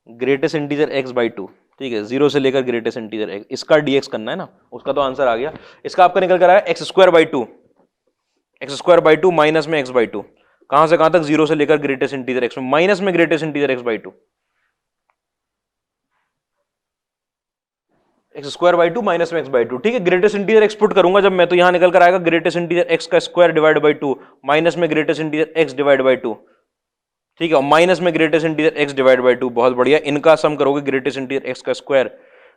ग्रेटेस्ट इंटीजर x/2। ठीक है, 0 से लेकर ग्रेटेस्ट इंटीजर x, इसका dx करना है ना, उसका तो आंसर आ गया। इसका आपका निकल कर आया x²/2, x²/2 माइनस में x/2, कहां से कहां तक? 0 से लेकर ग्रेटेस्ट इंटीजर x में, माइनस में greatest integer x/2, x²/2 minus में x/2। ठीक है, ग्रेटेस्ट इंटीजर x पुट करूंगा जब मैं, तो यहां निकल कर आएगा ग्रेटेस्ट इंटीजर x का स्क्वायर डिवाइड बाई 2 माइनस में greatest integer x divide by 2। ठीक है, माइनस में greatest integer x divide by 2, बहुत बढ़िया। इनका सम करोगे ग्रेटेस्ट इंटीजर x का स्क्वायर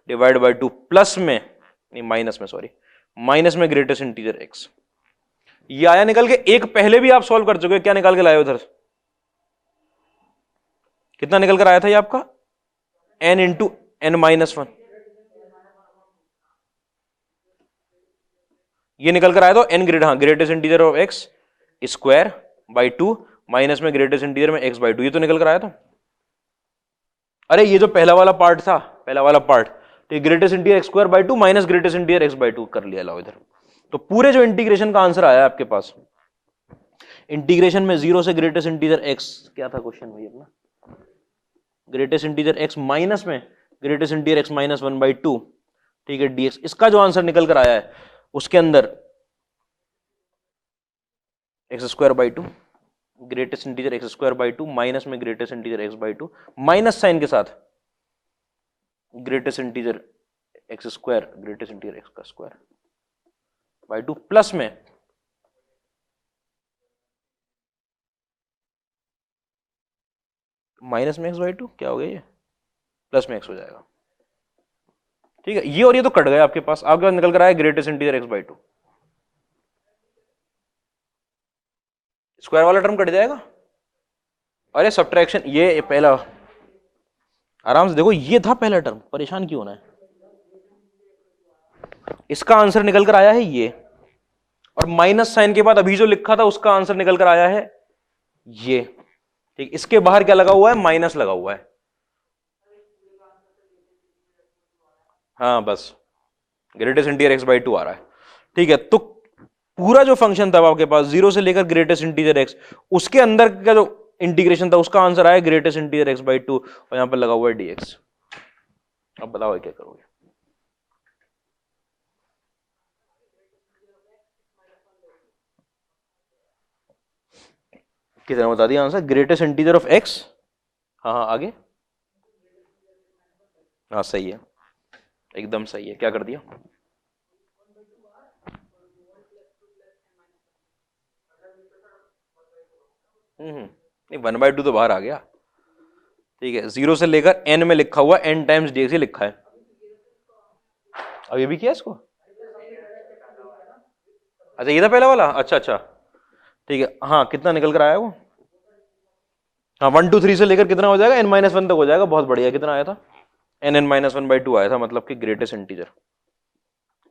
डिवाइड बाई 2 प्लस में, नहीं माइनस में, सॉरी, माइनस में ग्रेटेस्ट इंटीजर x। ये आया निकल के, एक पहले भी आप सॉल्व कर चुके, क्या निकाल के लाए उधर? कितना निकल कर आया था ये आपका? n इंटू n-1, ये निकल कर आया तो n ग्रेड, हाँ, greatest integer of x square by 2 minus में ग्रेटेस्ट इंटीजर में x/2, ये तो निकल कर आया था। अरे ये जो पहला वाला पार्ट था, पहला वाला पार्ट, तो greatest integer x²/2 minus greatest integer x/2 कर लिया, लाओ इधर। तो पूरे जो इंटीग्रेशन का आंसर आया आपके पास, इंटीग्रेशन में 0 से ग्रेटेस्ट इंटीजर x, क्या था क्वेश्चन भाई अपना? ग्रेटेस्ट इंटीजर x माइनस में ग्रेटेस्ट इंटीजर x - 1/2, ठीक है, dx, इसका जो आंसर निकल कर आया है उसके अंदर x²/2, greatest integer x²/2 minus में greatest integer x/2, minus sign के साथ greatest integer x², greatest integer x का स्क्वायर बाई 2 प्लस में माइनस में x/2, क्या हो गया ये? प्लस में x हो जाएगा। ठीक है, ये और ये तो कट गया आपके पास, आपके पास निकल कर आया ग्रेटेस्ट इंटीजर x/2, स्क्वायर वाला टर्म कट जाएगा। अरे सब्ट्रैक्शन, ये पहला आराम से देखो, ये था पहला टर्म, परेशान क्यों होना है। इसका आंसर निकल कर आया है ये, और माइनस साइन के बाद अभी जो लिखा था उसका आंसर निकल कर आया है ये। ठीक, इसके बाहर क्या लगा हुआ है, माइनस लगा हुआ है। हाँ बस greatest integer X by two आ रहा है। ठीक है, तो पूरा जो फंक्शन था आपके पास 0 से लेकर ग्रेटेस्ट इंटीजर एक्स, उसके अंदर का जो इंटीग्रेशन था उसका आंसर आया greatest integer X by to, और यहां पर लगा हुआ है डीएक्स। अब बताओ क्या करोगे। कितने बता दिया answer, greatest integer of x. हाँ हाँ आगे, हाँ सही है, एकदम सही है। क्या कर दिया, नहीं 1/2 तो बाहर आ गया। ठीक है, 0 से लेकर n में लिखा हुआ n टाइम्स डीएक्स लिखा है। अब ये भी किया इसको, अच्छा ये था पहला वाला, अच्छा अच्छा ठीक है। हाँ कितना निकल कर आया वो, हाँ 1 2 3 से लेकर कितना हो जाएगा, n-1 तक हो जाएगा। बहुत बढ़िया, कितना आया था, n(n-1/2) आया था, मतलब कि greatest integer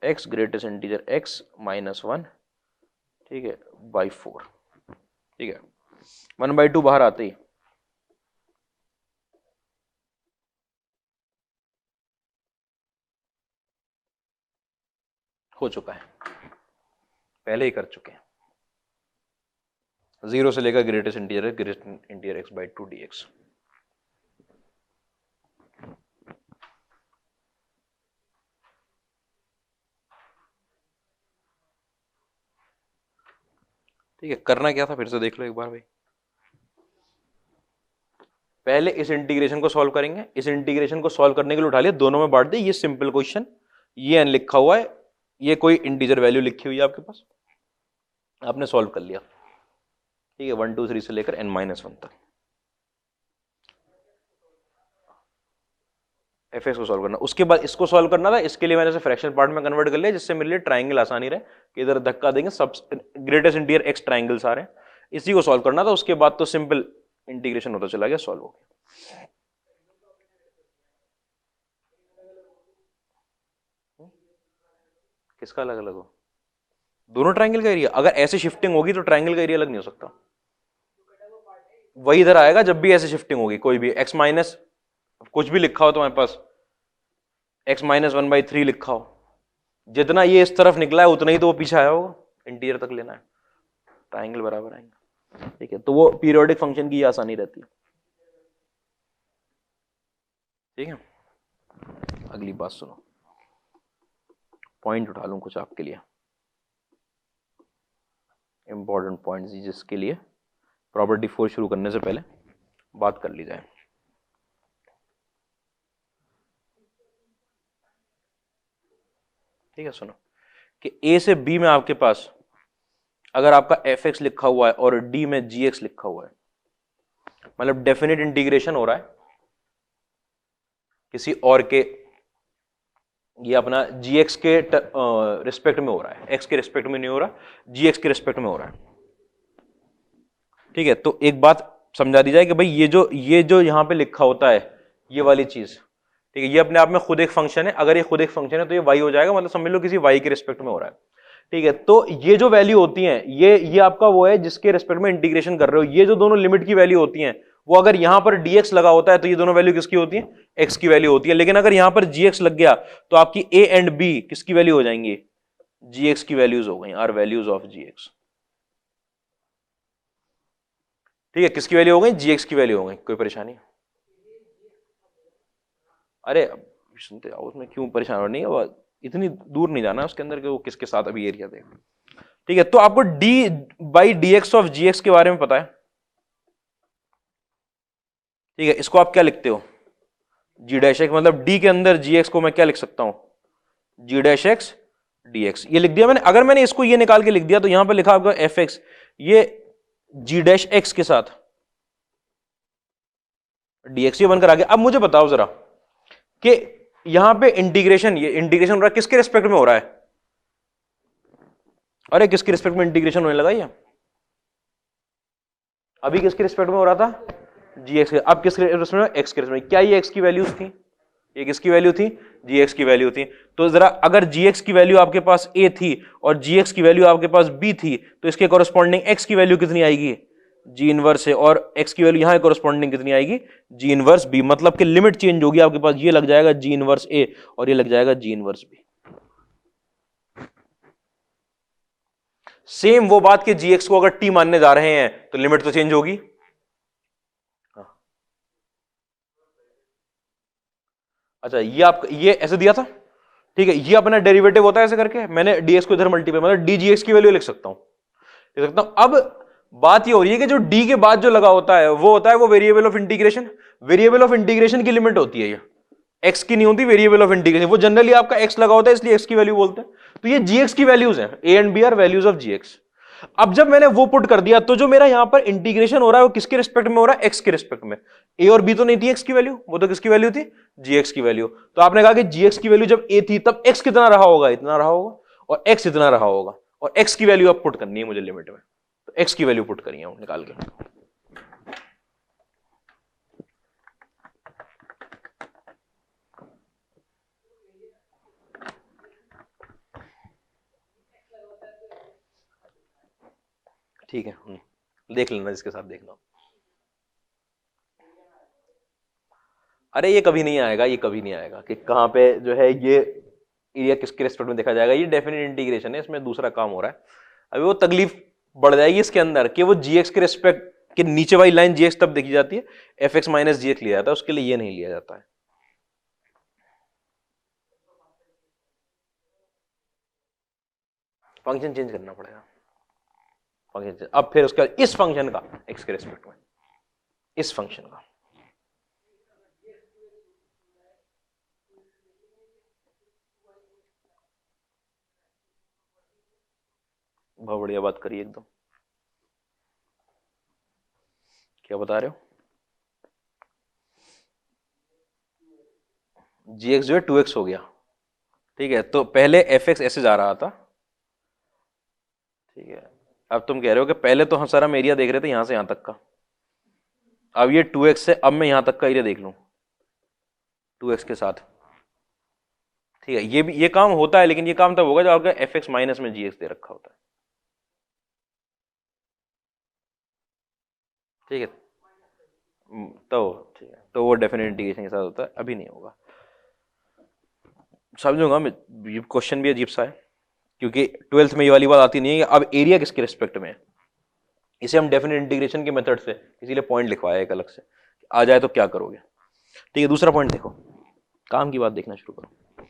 x, greatest integer x-1, ठीक है, बाई 4। ठीक है, 1/2 बाहर आते ही हो चुका है, पहले ही कर चुके हैं। 0 से लेकर ग्रेटेस्ट इंटीजर है, ग्रेटेस्ट इंटीजर x/2 dx। ठीक है, करना क्या था फिर से देख लो एक बार भाई। पहले इस इंटीग्रेशन को सॉल्व करेंगे, इस इंटीग्रेशन को सॉल्व करने के लिए उठा लिया, दोनों में बांट दे, ये सिंपल क्वेश्चन, ये n लिखा हुआ है, ये कोई इंटीजर वैल्यू लिखी हुई है आपके पास, आपने सॉल्व कर लिया। ठीक है, 1 2 3 से लेकर n-1 तक fx को सॉल्व करना, उसके बाद इसको सॉल्व करना था। इसके लिए मैंने इसे फ्रैक्शनल पार्ट में कन्वर्ट कर लिया, जिससे मेरे लिए ट्राइंगल आसानी रहे कि इधर धक्का देंगे, सब ग्रेटेस्ट इंटीजर x ट्राइंगल्स आ रहे हैं, इसी को सॉल्व करना था। उसके बाद तो सिंपल इंटीग्रेशन होता चला गया, सॉल्व हो गया। किसका अलग अलग हो, दोनों ट्राइंगल का एरिया, अगर ऐसे शिफ्टिंग होगी तो ट्राइंगल का एरिया अलग नहीं हो सकता, वही इधर आएगा जब भी ऐसे शिफ्टिंग होगी। कोई भी x माइनस कुछ भी लिखा हो तुम्हारे पास, x-1/3 लिखा हो, जितना ये इस तरफ निकला है उतना ही तो वो पीछे आया होगा, इंटीरियर तक लेना है, ट्राइंगल बराबर आएंगे। ठीक है, तो वो पीरियोडिक फंक्शन की आसानी रहती है। ठीक है, अगली बात सुनो, पॉइंट उठा लूं कुछ आपके लिए, इंपॉर्टेंट पॉइंट्स जिसके लिए प्रॉपर्टी 4 शुरू करने से पहले बात कर ली जाए। ठीक है, सुनो कि a से b में आपके पास अगर आपका fx लिखा हुआ है और d में gx लिखा हुआ है, मतलब डेफिनेट इंटीग्रेशन हो रहा है किसी और के, ये अपना gx के रिस्पेक्ट में हो रहा है, x के रिस्पेक्ट में नहीं हो रहा, gx के रिस्पेक्ट में हो रहा है। ठीक है, तो एक बात समझा दी जाए कि भाई ये जो यहां पे लिखा होता है ये वाली चीज, ठीक है, ये अपने आप में खुद एक फंक्शन है। अगर ये खुद एक फंक्शन है तो ये y हो जाएगा, मतलब समझ लो किसी y के रिस्पेक्ट में हो रहा है। ठीक है, तो ये जो वैल्यू होती है ये आपका वो है जिसके रिस्पेक्ट में इंटीग्रेशन कर रहे हो। ये जो दोनों लिमिट की वैल्यू होती हैं वो अगर यहां पर dx लगा होता है तो ये दोनों वैल्यू किसकी होती है, x की वैल्यू होती है। लेकिन अगर यहां पर gx लग गया तो आपकी a एंड b किसकी वैल्यू हो जाएंगी, gx की वैल्यूज हो गई, आर वैल्यूज ऑफ gx। ठीक है, किसकी वैल्यू हो गई, gx की वैल्यू हो गई। कोई परेशानी, अरे सुनते आओ, उसमें क्यों परेशान हो, नहीं है इतनी दूर नहीं जाना उसके अंदर कि वो किसके साथ अभी एरिया देगा। ठीक है, तो आपको d/dx ऑफ gx के बारे में पता है। ठीक है, इसको आप क्या लिखते हो, g'(x), मतलब d के अंदर gx को मैं क्या लिख सकता हूं, g'(x) dx, ये लिख दिया मैंने। अगर मैंने इसको ये निकाल के लिख दिया तो यहां पर लिखा आपका fx, ये g'(x) के साथ dx, ये बनकर आ गया। अब मुझे बताओ जरा कि यहां पे इंटीग्रेशन, ये इंटीग्रेशन हो रहा है किसके रिस्पेक्ट में हो रहा है, अरे किसके रिस्पेक्ट में इंटीग्रेशन होने लगा, ये अभी किसके रिस्पेक्ट में हो रहा था, जी एक्स, अब किस रेस्पेक्ट में, एक्स के रेस्पेक्ट में। क्या ये एक्स की वैल्यूज थी, ये किसकी वैल्यू थी, जी एक्स की वैल्यू थी। तो जरा अगर जी एक्स की वैल्यू आपके पास ए थी और जी एक्स की वैल्यू आपके पास बी थी, तो इसके कॉरेस्पॉन्डिंग एक्स की वैल्यू कितनी आएगी, जी इनवर्स है, और एक्स की वैल्यू यहां कॉरेस्पॉन्डिंग कितनी आएगी, जी इनवर्स बी। मतलब कि लिमिट चेंज होगी आपके पास, ये लग जाएगा जी इनवर्स ए और ये लग जाएगा जी इनवर्स बी। सेम वो बात कि जी एक्स को अगर टी मानने जा रहे हैं तो लिमिट तो चेंज होगी। अच्छा ये आप ये ऐसे दिया था, ठीक है, ये अपना डेरिवेटिव होता है ऐसे करके, मैंने डीएक्स को इधर मल्टीप्लाई मतलब डी जी एक्स की वैल्यू लिख सकता हूं, लिख सकता हूं। अब बात ये हो रही है कि जो डी के बाद जो लगा होता है वो होता है वो variable of integration. Variable of integration की लिमिट होती है ये, एक्स की नहीं होती वेरिएबल ऑफ इंटीग्रेशन, वो जनरली आपका एक्स लगा होता है इसलिए एक्स की वैल्यू बोलते हैं। तो ये जी एक्स की वैल्यूज हैं, a and b are values of g x. अब जब मैंने वो पुट कर दिया तो जो मेरा यहां पर इंटीग्रेशन हो रहा है वो किसके रिस्पेक्ट में हो रहा है, एक्स के रिस्पेक्ट में। ए और बी तो नहीं थी एक्स की वैल्यू, वो तो किसकी वैल्यू थी, जी एक्स की वैल्यू। तो आपने कहा कि जी एक्स की वैल्यू जब ए थी तब एक्स कितना रहा होगा, इतना रहा होगा, और एक्स इतना रहा होगा, और एक्स की वैल्यू अब पुट करनी है मुझे लिमिट में, तो एक्स की वैल्यू पुट करी है निकाल के। ठीक है, देख लेना जिसके साथ देखना। अरे ये कभी नहीं आएगा, ये कभी नहीं आएगा कि कहां पे जो है ये एरिया किसके रेस्पेक्ट में देखा जाएगा, ये डेफिनेट इंटीग्रेशन है, इसमें दूसरा काम हो रहा है। अभी वो तकलीफ बढ़ जाएगी इसके अंदर कि वो जी एक्स के रेस्पेक्ट के नीचे वाली लाइन जी एक्स तब देखी जाती है, एफ एक्स माइनस जी एक्स लिया जाता है, उसके लिए ये नहीं लिया जाता है। फंक्शन चेंज करना पड़ेगा, फंक्शन अब फिर उसका इस फंक्शन का एक्स के रेस्पेक्ट में, इस फंक्शन का। बहुत बढ़िया बात करी एकदम। क्या बता रहे हो, जी एक्स जो है 2x हो गया, ठीक है, तो पहले एफ एक्स ऐसे जा रहा था, ठीक है। अब तुम कह रहे हो कि पहले तो हम सर हम एरिया देख रहे थे यहां से यहां तक का, अब ये 2x से अब मैं यहां तक का एरिया देख लूं 2x के साथ, ठीक है। ये भी ये काम होता है, लेकिन ये काम तब होगा जब आपका एफ एक्स माइनस में जी एक्स दे रखा होता है, ठीक है। तो ठीक है, तो वो डेफिनेट इंटीग्रेशन के साथ होता है, अभी नहीं होगा। समझूंगा मैं, ये क्वेश्चन भी अजीब सा है क्योंकि 12th में ये वाली बात आती नहीं है कि अब एरिया किसके रिस्पेक्ट में है। इसे हम डेफिनेट इंटीग्रेशन के मेथड से इसीलिए पॉइंट लिखवाया एक अलग से, आ जाए तो क्या करोगे। ठीक है, दूसरा पॉइंट देखो, काम की बात देखना शुरू करो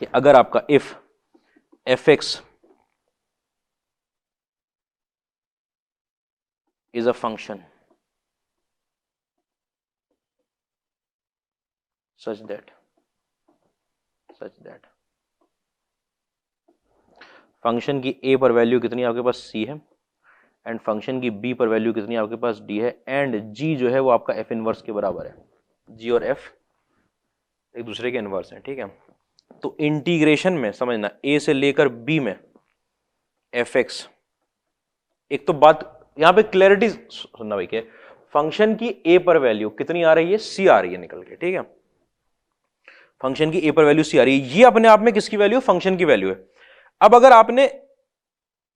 कि अगर आपका if F x is a function such that function की a पर वैल्यू कितनी आपके पास c है, एंड फंक्शन की b पर वैल्यू कितनी आपके पास d है, एंड g जो है वो आपका f इनवर्स के बराबर है। g और f एक दूसरे के इनवर्स हैं, ठीक है। तो इंटीग्रेशन में समझना a से लेकर b में एफ एक्स, एक तो बात यहां पे क्लैरिटी सुनना भाई, के फंक्शन की a पर वैल्यू कितनी आ रही है, c आ रही है निकल के, ठीक है। फंक्शन की a पर वैल्यू c आ रही है, ये अपने आप में किसकी वैल्यू, फंक्शन की वैल्यू है। अब अगर आपने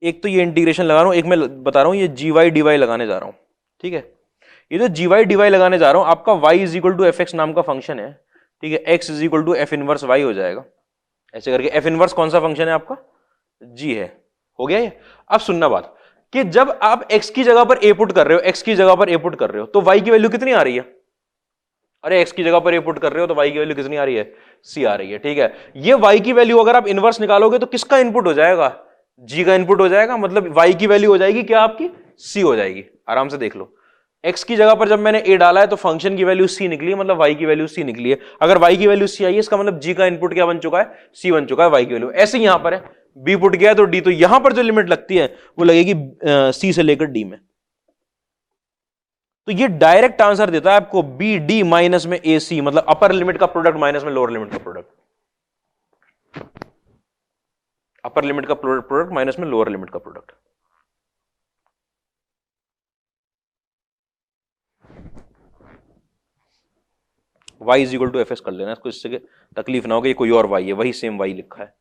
एक तो ये इंटीग्रेशन लगा रहा हूं, एक मैं बता रहा हूं ये जी वाई डी वाई लगाने जा रहा हूं, ठीक है। ये जो जी वाई डी वाई लगाने जा रहा हूं, आपका y is equal to f x नाम का फंक्शन है, ठीक है। x is equal to f inverse y हो जाएगा, ऐसे करके। एफ इनवर्स कौन सा फंक्शन है आपका, g है, हो गया ये। अब सुनना बात कि जब आप x की जगह पर a पुट कर रहे हो, x की जगह पर a पुट कर रहे हो, तो y की वैल्यू कितनी आ रही है, अरे x की जगह पर a पुट कर रहे हो तो y की वैल्यू कितनी आ रही है, c आ रही है, ठीक है। ये y की वैल्यू अगर आप इनवर्स निकालोगे तो किसका इनपुट हो जाएगा, g का इनपुट हो जाएगा, मतलब y की वैल्यू हो जाएगी क्या आपकी, c हो जाएगी। आराम से देख लो, x की जगह पर जब मैंने a डाला है तो फंक्शन की वैल्यू c निकली है, मतलब y की वैल्यू c निकली है। अगर y की वैल्यू c आई है, इसका मतलब g का इनपुट क्या बन चुका है, c बन चुका है, y की वैल्यू। ऐसे ही यहां पर है, b पुट गया तो d, तो यहां पर जो लिमिट लगती है वो लगेगी c से लेकर d में। तो ये डायरेक्ट आंसर देता है आपको बी डी माइनस में ए सी, मतलब अपर लिमिट का प्रोडक्ट माइनस में लोअर लिमिट का प्रोडक्ट, अपर लिमिट का प्रोडक्ट माइनस में लोअर लिमिट का product. y is equal to f x कर लेना, इसको, इससे तकलीफ ना हो कि कोई और y है, वही सेम y लिखा है।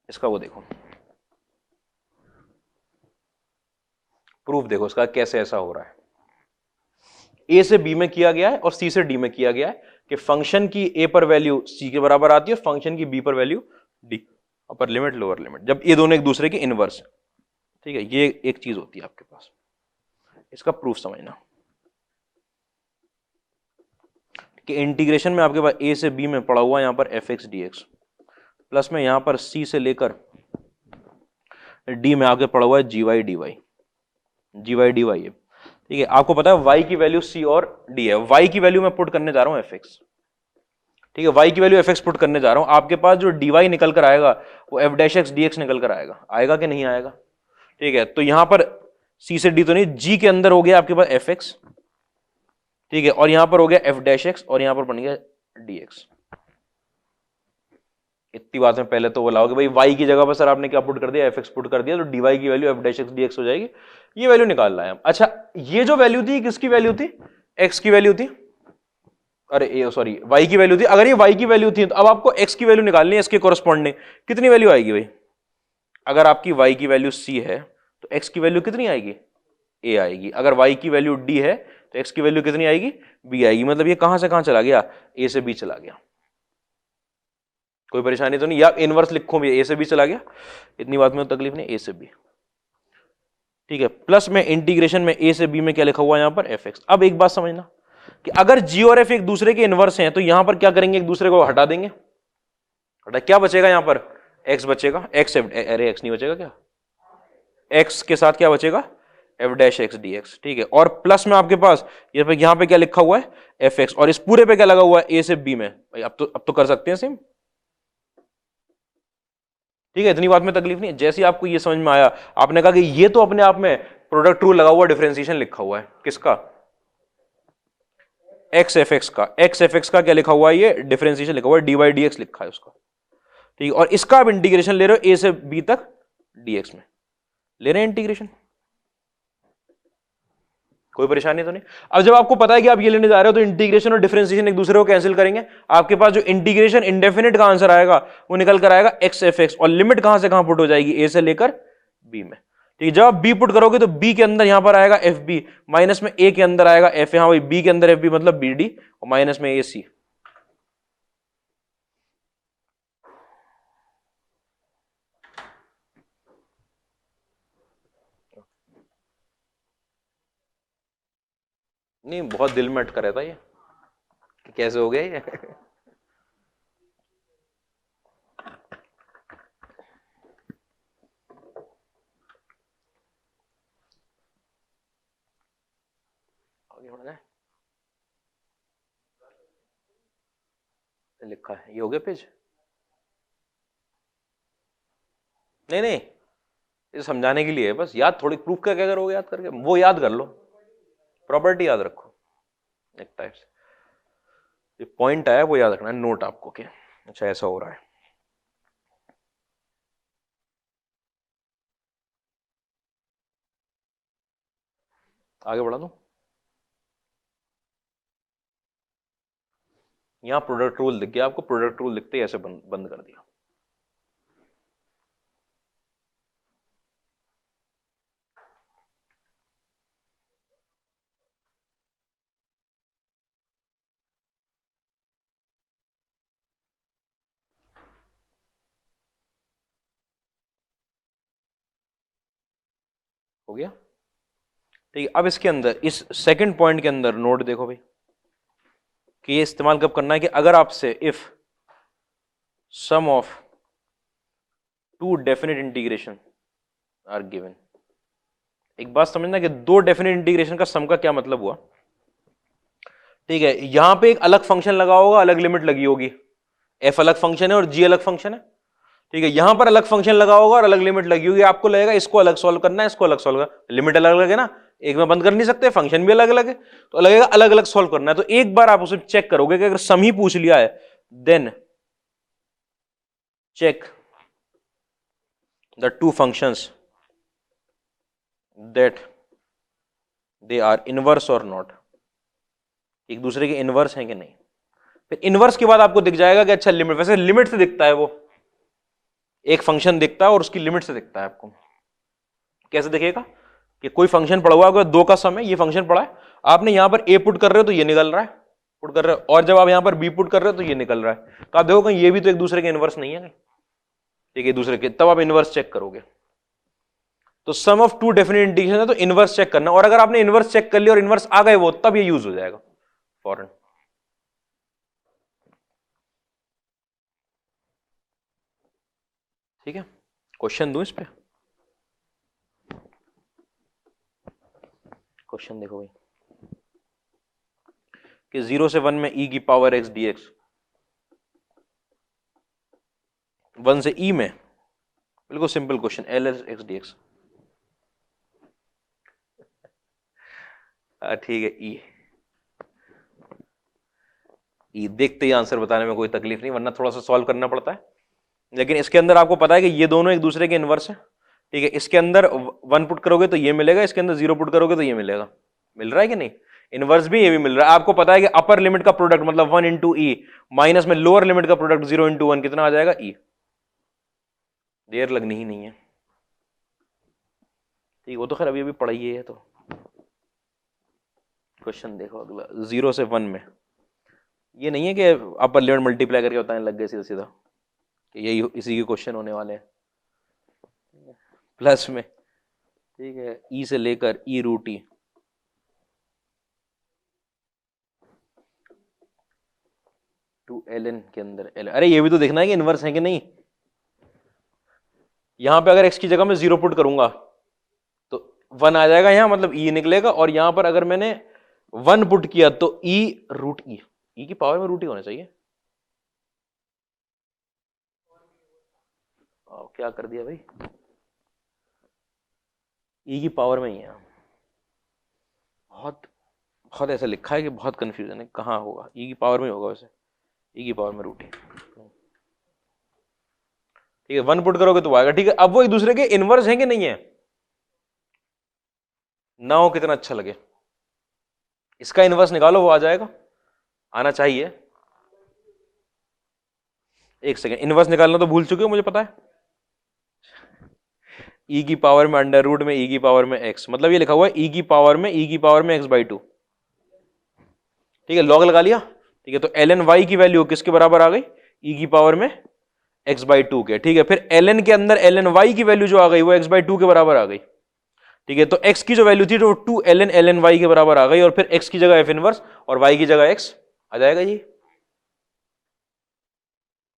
इसका वो देखो, प्रूफ देखो इसका कैसे ऐसा हो रहा है। ए से बी में किया गया है और सी से डी में किया गया है कि फंक्शन की ए पर वैल्यू सी के बराबर आती है, फंक्शन की बी पर value D, upper limit lower limit, जब ये दोनों एक दूसरे के इनवर्स है। ठीक है, ये एक चीज होती है आपके पास, इसका प्रूफ समझना कि इंटीग्रेशन में आपके पास ए से बी में पड़ा हुआ यहां पर F x D x, plus में यहां पर सी से लेकर डी में आगे पड़ा हुआ है जी वाई डी वाई, जी वाई डी वाई है। ठीक है, आपको पता है y की वैल्यू c और d है, y की वैल्यू मैं पुट करने जा रहा हूं fx। ठीक है, y की वैल्यू fx पुट करने जा रहा हूं, आपके पास जो dy निकल कर आएगा वो f डैश x dx निकल कर आएगा, आएगा कि नहीं आएगा? ठीक है, तो यहां पर c से d तो नहीं, g के अंदर हो गया आपके पास fx, ठीक है, और यहां पर हो गया f डैश x और यहां पर बन गया dx। इतनी बात में पहले तो बोला कि भाई y की जगह पर सर आपने क्या पुट कर दिया, fx पुट कर दिया, तो dy की value f dash x dx हो जाएगी, ये वैल्यू निकाल रहा है हम। अच्छा, ये जो वैल्यू थी किसकी वैल्यू थी? x की वैल्यू थी, अरे ये सॉरी y की वैल्यू थी। अगर ये y की वैल्यू थी तो अब आपको x की वैल्यू निकालनी है, इसके कोरस्पॉन्डिंग कितनी वैल्यू आएगी भाई? अगर आपकी y की वैल्यू c है तो x की वैल्यू कितनी आएगी? a आएगी। अगर y की वैल्यू d है तो x की वैल्यू कितनी आएगी? b आएगी। मतलब ये कहां से कहां चला गया? a से b चला गया। कोई परेशानी तो नहीं? या इनवर्स लिखो भी, a से b चला गया, इतनी बात में तो तकलीफ नहीं, a से b। ठीक है, प्लस में इंटीग्रेशन में a से b में क्या लिखा हुआ है यहां पर fx। अब एक बात समझना कि अगर g और f एक दूसरे के इनवर्स हैं तो यहां पर क्या करेंगे, एक दूसरे को हटा देंगे, हटा क्या बचेगा यहां पर? x बचेगा, x अरे x नहीं बचेगा क्या? x के साथ क्या बचेगा? f dash x dx। ठीक है, और प्लस में आपके पास यहां पे क्या लिखा हुआ है? fx, और इस पूरे पे क्या लगा हुआ है? a से b में। भाई अब तो कर सकते हैं सेम। ठीक है, इतनी बात में तकलीफ नहीं है। जैसे आपको ये समझ में आया, आपने कहा कि ये तो अपने आप में प्रोडक्ट रूल लगा हुआ, डिफरेंशिएशन लिखा हुआ है, किसका? एक्स एफ एक्स का। एक्स एफ एक्स का क्या लिखा हुआ है? ये डिफरेंशिएशन लिखा हुआ है, डी वाई डी एक्स लिखा है उसका। ठीक है, और इसका आप इंटीग्रेशन ले रहे हो ए से बी तक डीएक्स में ले रहे हैं इंटीग्रेशन, कोई परेशानी तो नहीं। अब जब आपको पता है कि आप ये लेने जा रहे हो तो इंटीग्रेशन और डिफरेंशिएशन एक दूसरे को कैंसिल करेंगे, आपके पास जो इंटीग्रेशन इंडेफिनिट का आंसर आएगा वो निकल कर आएगा एक्स एफ एक्स, और लिमिट कहां से कहां पुट हो जाएगी? ए से लेकर बी में। ठीक है, जब आप बी पुट करोगे तो बी के अंदर यहां पर आएगा एफ बी, माइनस में ए के अंदर आएगा एफ, यहां वही बी के अंदर एफ बी मतलब बी डी, और माइनस में ए सी। नहीं, बहुत दिल में अटका रहता ये कि कैसे हो गया ये। आगे बढ़ना है, लिखा है ये हो गया पेज। नहीं नहीं, ये समझाने के लिए है बस, याद थोड़ी प्रूफ का क्या करोगे याद करके, वो याद कर लो, प्रॉपर्टी याद रखो एक टाइप से, ये पॉइंट आया वो याद रखना है, नोट आपको क्या। अच्छा ऐसा हो रहा है, आगे बढ़ा दूं? यहां प्रोडक्ट रूल दिख गया आपको, प्रोडक्ट रूल दिखते ही ऐसे बंद कर दिया। हो गया? ठीक है, अब इसके अंदर इस सेकंड पॉइंट के अंदर नोट देखो भाई कि ये इस्तेमाल कब करना है कि अगर आपसे if sum of two definite integration are given, एक बात समझना कि दो डेफिनेट इंटीग्रेशन का सम का क्या मतलब हुआ। ठीक है, यहां पे एक अलग फंक्शन लगा होगा, अलग लिमिट लगी होगी, एफ अलग फंक्शन है और जी अलग फंक्शन है। ठीक है, यहां पर अलग फंक्शन लगा होगा और अलग लिमिट लगी होगी, आपको लगेगा इसको अलग सॉल्व करना है, इसको अलग सॉल्व करना, लिमिट अलग अलग है ना, एक में बंद कर नहीं सकते, फंक्शन भी अलग अलग है, तो लगेगा अलग अलग सॉल्व करना है। तो एक बार आप उसे चेक करोगे कि अगर सम ही पूछ लिया है then check the two functions that they are inverse और नॉट, एक दूसरे के इनवर्स हैं कि नहीं। फिर इनवर्स के बाद आपको दिख जाएगा कि अच्छा लिमिट, वैसे लिमिट से दिखता है वो, एक फंक्शन दिखता है और उसकी लिमिट से दिखता है आपको। कैसे दिखेगा कि कोई फंक्शन पड़ा हुआ है, 2 का सम है, ये फंक्शन पड़ा है, आपने यहां पर ए पुट कर रहे हो तो ये निकल रहा है, पुट कर रहे हो, और जब आप यहां पर बी पुट कर रहे हो तो ये निकल रहा है, तो आप देखो कहीं ये भी तो एक दूसरे के इनवर्स नहीं है, ठीक है, दूसरे के, तब आप इनवर्स चेक करोगे। तो सम ऑफ टू डेफिनेट इंटीग्रेशन है तो इनवर्स चेक करना, और अगर आपने इनवर्स चेक कर लिया और इनवर्स आ गए वो, तब ये यूज हो जाएगा फॉरन। ठीक है, क्वेश्चन दूं इस पे, क्वेश्चन देखो भाई कि 0 से 1 में e की पावर x dx, 1 से e में, बिल्कुल simple question, L S x D x, ठीक है, ई देखते ही आंसर बताने में कोई तकलीफ नहीं, वरना थोड़ा सा सॉल्व करना पड़ता है, लेकिन इसके अंदर आपको पता है कि ये दोनों एक दूसरे के इनवर्स है, ठीक है, इसके अंदर 1 पुट करोगे तो ये मिलेगा, इसके अंदर 0 पुट करोगे तो ये मिलेगा, मिल रहा है कि नहीं, इनवर्स भी ये भी मिल रहा है। आपको पता है कि अपर लिमिट का प्रोडक्ट मतलब 1 इंटू ई, माइनस में लोअर लिमिट का प्रोडक्ट 0 इंटू 1 कितना आ जाएगा, ई, देर लगनी ही नहीं है, ठीक, वो तो खैर अभी अभी पढ़ाई है। तो क्वेश्चन देखो अगला, 0 से 1 में, ये नहीं है कि अपर लिमिट मल्टीप्लाई करके बताने लग गए सीधा सीधा कि यही इसी के क्वेश्चन होने वाले हैं, प्लस में, ठीक है, ई से लेकर E root E, two L N के अंदर एल, अरे ये भी तो देखना है कि इनवर्स है कि नहीं। यहां पे अगर एक्स की जगह में 0 पुट करूंगा तो 1 आ जाएगा यहां, मतलब ई निकलेगा, और यहां पर अगर मैंने 1 पुट किया तो ई रूट ई, ई की पावर में रूट ई होना चाहिए। क्या कर दिया भाई, ई की पावर में ही है, बहुत बहुत ऐसा लिखा है कि बहुत कंफ्यूजन है, कहाँ होगा, ई की पावर में होगा वैसे, ई की पावर में रूट ई, ठीक है, 1 पुट करोगे तो आएगा, ठीक है। अब वो एक दूसरे के इनवर्स हैं कि नहीं है, ना हो कितना अच्छा लगे, इसका इनवर्स निकालो वो आ जाएगा, आना चाहिए। एक सेकेंड, इनवर्स निकालना तो भूल चुके हो मुझे पता है, ई की पावर में अंडर रूट में ई की पावर में एक्स, मतलब ये लिखा हुआ है ई की पावर में एक्स बाई टू, ठीक है, लॉग लगा लिया, ठीक है, तो एल एन वाई की वैल्यू किसके बराबर आ गई, ई की पावर में एक्स बाई टू के, ठीक है, फिर एल एन के अंदर एल एन वाई की वैल्यू जो आ गई वो एक्स बाई टू के बराबर आ गई, ठीक है, तो एक्स की जो वैल्यू थी तो टू एल एन वाई के बराबर आ गई, और फिर एक्स की जगह एफ इनवर्स और वाई की जगह एक्स आ जाएगा जी,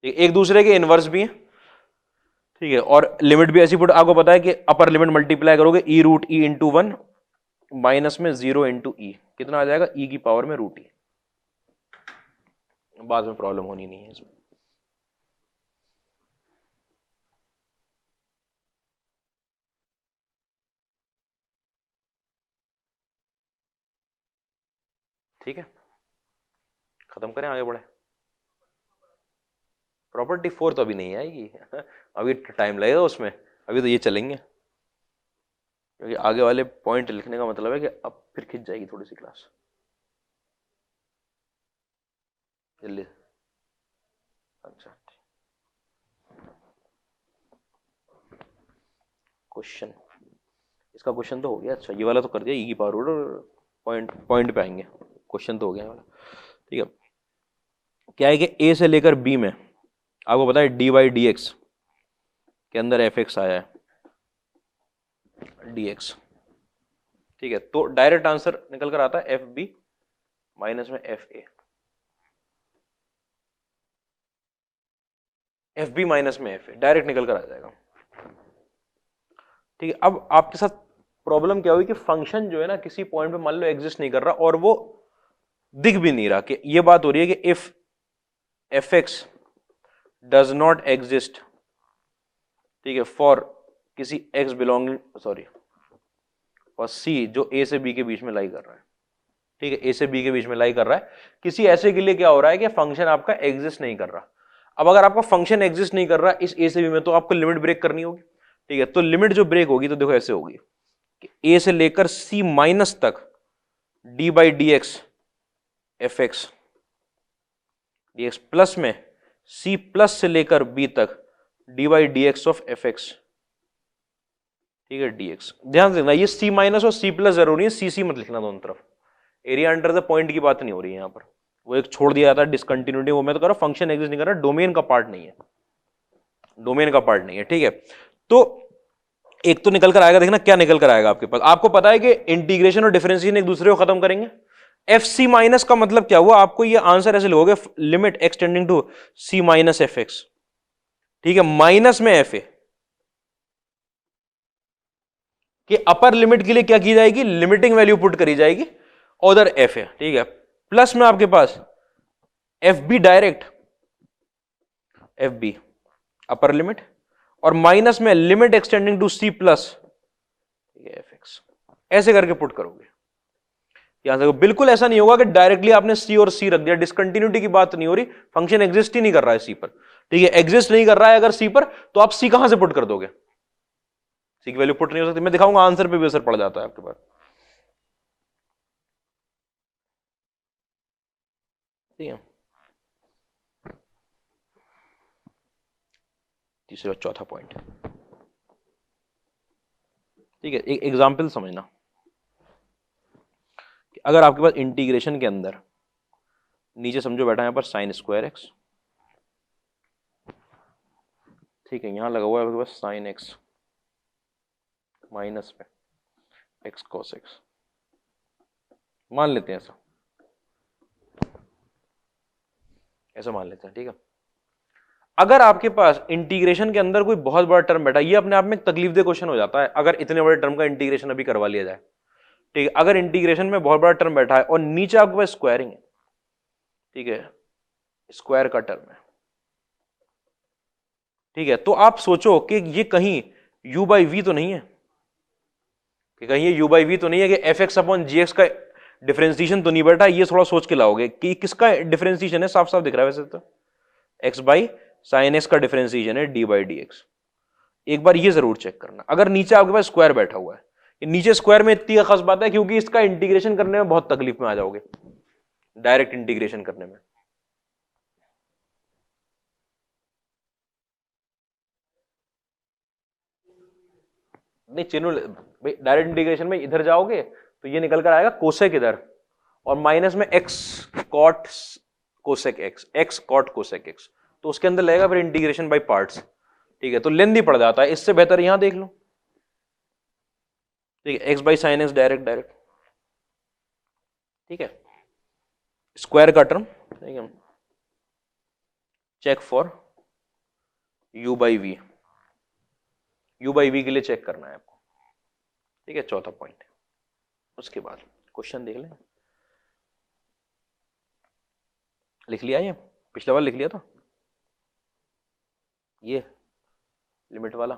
एक दूसरे के इनवर्स भी हैं, ठीक है, और लिमिट भी ऐसी पुट, आपको पता है कि अपर लिमिट मल्टीप्लाई करोगे ई रूट ई इंटू 1 माइनस में 0 इंटू ई, कितना आ जाएगा, ई की पावर में रूट ई, बाद में प्रॉब्लम होनी नहीं है इसमें। ठीक है, खत्म करें, आगे बढ़े। प्रॉपर्टी 4 तो अभी नहीं आएगी अभी टाइम लगेगा उसमें, अभी तो ये चलेंगे, क्योंकि आगे वाले पॉइंट लिखने का मतलब है कि अब फिर खिंच जाएगी थोड़ी सी क्लास, जल्दी। अच्छा, क्वेश्चन, इसका क्वेश्चन तो हो गया, अच्छा ये वाला तो कर दिया, ई की पावर रूट, पॉइंट पॉइंट पे आएंगे, क्वेश्चन तो हो गया वाला, ठीक है। क्या है कि ए से लेकर बी में आपको पता है डी वाई डी एक्स के अंदर एफ एक्स आया है, डी एक्स, ठीक है, तो डायरेक्ट आंसर निकल कर आता है एफ बी माइनस में f a, f b minus में एफ ए डायरेक्ट निकल कर आ जाएगा, ठीक है। अब आपके साथ प्रॉब्लम क्या हुई कि फंक्शन जो है ना किसी पॉइंट पे मान लो एग्जिस्ट नहीं कर रहा और वो दिख भी नहीं रहा, कि ये बात हो रही है कि if F x does not exist, ठीक है, फॉर किसी एक्स बिलोंगिंग, सॉरी, और सी जो ए से बी के बीच में लाई कर रहा है, ठीक है, ए से बी के बीच में लाई कर रहा है, किसी ऐसे के लिए क्या हो रहा है कि फंक्शन आपका एग्जिस्ट नहीं कर रहा। अब अगर आपका फंक्शन एग्जिस्ट नहीं कर रहा इस ए से बी में, तो आपको लिमिट ब्रेक करनी होगी, ठीक है, तो लिमिट जो ब्रेक होगी तो देखो ऐसे होगी कि ए से लेकर सी माइनस तक D by D x F x D x plus में सी प्लस से लेकर बी तक D by D x of F x, ठीक है, डी एक्स। ध्यान देना ये सी माइनस और सी प्लस जरूरी है, सी सी मत लिखना दोनों तरफ। एरिया अंडर द पॉइंट की बात नहीं हो रही है यहाँ पर, वो एक छोड़ दिया जाता है डिसकंटिन्यूटी, वो मैं तो कर रहा हूं फंक्शन एग्जिस्ट नहीं कर रहा, डोमेन का पार्ट नहीं है, डोमेन का पार्ट नहीं है, ठीक है। तो एक तो निकल कर आएगा, देखना क्या निकल कर आएगा आपके पास। आपको पता है कि इंटीग्रेशन और डिफरेंशिएशन एक दूसरे को खत्म करेंगे। एफ सी माइनस का मतलब क्या हुआ, आपको ये आंसर ऐसे लोगे, limit x tending to c minus f x, ठीक है, माइनस में एफ ए कि अपर लिमिट के लिए क्या की जाएगी, लिमिटिंग वैल्यू पुट करी जाएगी, उधर एफ है, ठीक है, प्लस में आपके पास F B direct, F B upper limit, और माइनस में limit extending to C plus F X, ऐसे करके पुट करोगे। यहां से बिल्कुल ऐसा नहीं होगा कि डायरेक्टली आपने सी और सी रख दिया, डिसकंटिन्यूटी की बात नहीं हो रही, फंक्शन एग्जिस्ट ही नहीं कर रहा है सी पर, ठीक है, एग्जिस्ट नहीं कर रहा है अगर सी पर, तो आप सी कहां से पुट कर दोगे, सी की वैल्यू पुट नहीं हो सकती। मैं दिखाऊंगा आंसर पे भी असर पड़ जाता है आपके पास, ठीक है। तीसरा चौथा पॉइंट, ठीक है, एक एग्जांपल समझना कि अगर आपके पास इंटीग्रेशन के अंदर नीचे समझो बैठा है यहाँ पर साइन स्क्वायर एक्स, ठीक है, यहां लगा हुआ है आपके पास साइन एक्स माइनस में एक्स कॉस एक्स, मान लेते हैं ऐसा मान लेते हैं, ठीक है। अगर आपके पास इंटीग्रेशन के अंदर कोई बहुत बड़ा टर्म बैठा, ये अपने आप में एक तकलीफदेह क्वेश्चन हो जाता है अगर इतने बड़े टर्म का इंटीग्रेशन अभी करवा लिया जाए, ठीक है। अगर इंटीग्रेशन में बहुत बड़ा टर्म बैठा है और नीचे आपके पास स्क्वायरिंग है, ठीक है, स्क्वायर का टर्म है, ठीक है, तो आप सोचो कि ये कहीं u बाई वी तो नहीं है, कि कहीं ये u बाई वी तो नहीं है कि एफ एक्स अपॉन जी एक्स का डिफरेंशिएशन तो नहीं बैठा, ये थोड़ा सोच के लाओगे कि किसका डिफरेंशिएशन है, साफ साफ दिख रहा है वैसे तो x बाई साइन एक्स का डिफरेंशिएशन है डी बाई डी एक्स। एक बार ये जरूर चेक करना, अगर नीचे आपके पास स्क्वायर बैठा हुआ है, नीचे स्क्वायर में इतनी खास बात है क्योंकि इसका इंटीग्रेशन करने में बहुत तकलीफ में आ जाओगे, डायरेक्ट इंटीग्रेशन करने में, नहीं चिन्ह भाई, डायरेक्ट इंटीग्रेशन में इधर जाओगे तो ये निकल कर आएगा कोसेक इधर, और माइनस में x cot cosec x, x cot cosec x, तो उसके अंदर लगेगा फिर इंटीग्रेशन बाय पार्ट्स, ठीक है, तो लेंथी पड़ जाता है, इससे बेहतर यहां देख लो, ठीक है, x by sine x direct direct, ठीक है, स्क्वायर का टर्म, ठीक है, check for u by v, u by v के लिए चेक करना है आपको, ठीक है, चौथा पॉइंट। उसके बाद क्वेश्चन देख लें, लिख लिया, ये पिछला बार लिख लिया था, ये लिमिट वाला,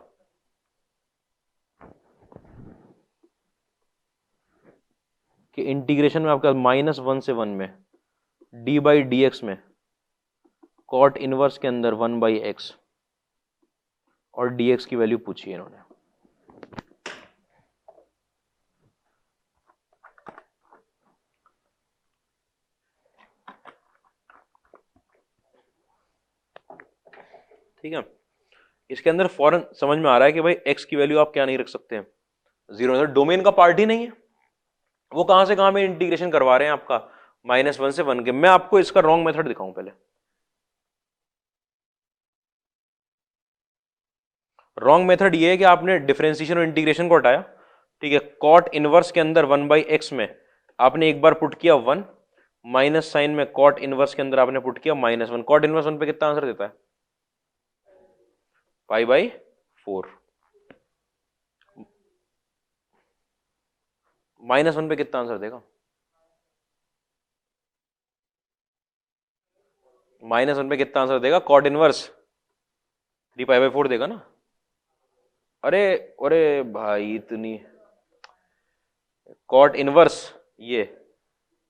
कि इंटीग्रेशन में आपका माइनस वन से वन में डी बाई डी एक्स में कॉट इनवर्स के अंदर वन बाई एक्स और डी एक्स की वैल्यू पूछी है इन्होंने, ठीक है। इसके अंदर फौरन समझ में आ रहा है कि भाई x की वैल्यू आप क्या नहीं रख सकते हैं, जीरो, डोमेन का पार्ट ही नहीं है, वो कहां से कहां में इंटीग्रेशन करवा रहे हैं आपका माइनस वन से वन के। मैं आपको इसका रॉन्ग मेथड दिखाऊं पहले, रॉन्ग मेथड ये है कि आपने डिफरेंशिएशन और इंटीग्रेशन को हटाया, ठीक है, कॉट इनवर्स के अंदर वन बाई एक्स में आपने एक बार पुट किया वन, माइनस साइन में कॉट इनवर्स के अंदर आपने पुट किया minus one, cot inverse one पे कितना आंसर देता है, पाई बाई 4, माइनस वन पे कितना आंसर देगा, माइनस वन पे कितना आंसर देगा, कॉट इनवर्स 3 पाई बाई 4 देगा ना। अरे अरे भाई इतनी, कॉट इनवर्स ये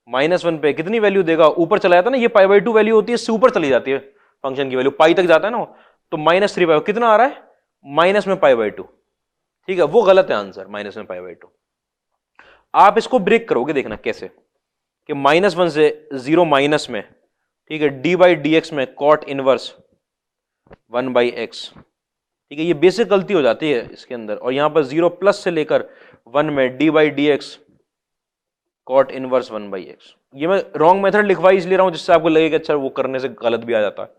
माइनस वन पे कितनी वैल्यू देगा, ऊपर चला जाता है ना, ये पाई बाई 2 वैल्यू होती है, इससे ऊपर चली जाती है फंक्शन की वैल्यू, पाई तक जाता है ना, तो माइनस 3 पाई, कितना आ रहा है माइनस में पाई बाई 2, ठीक है, वो गलत है आंसर, माइनस में पाई बाई 2। आप इसको ब्रेक करोगे, देखना कैसे, कि -1 से 0 माइनस में, ठीक है, डी बाई डी एक्स में कॉट इनवर्स 1 बाई एक्स, ठीक है, ये बेसिक गलती हो जाती है इसके अंदर। और यहां पर 0 प्लस से लेकर 1 में d by D x cot inverse 1 by x. ये मैं रॉन्ग मेथड लिखवाई इसलिए रहा हूं जिससे आपको लगे कि अच्छा वो करने से गलत भी आ जाता है।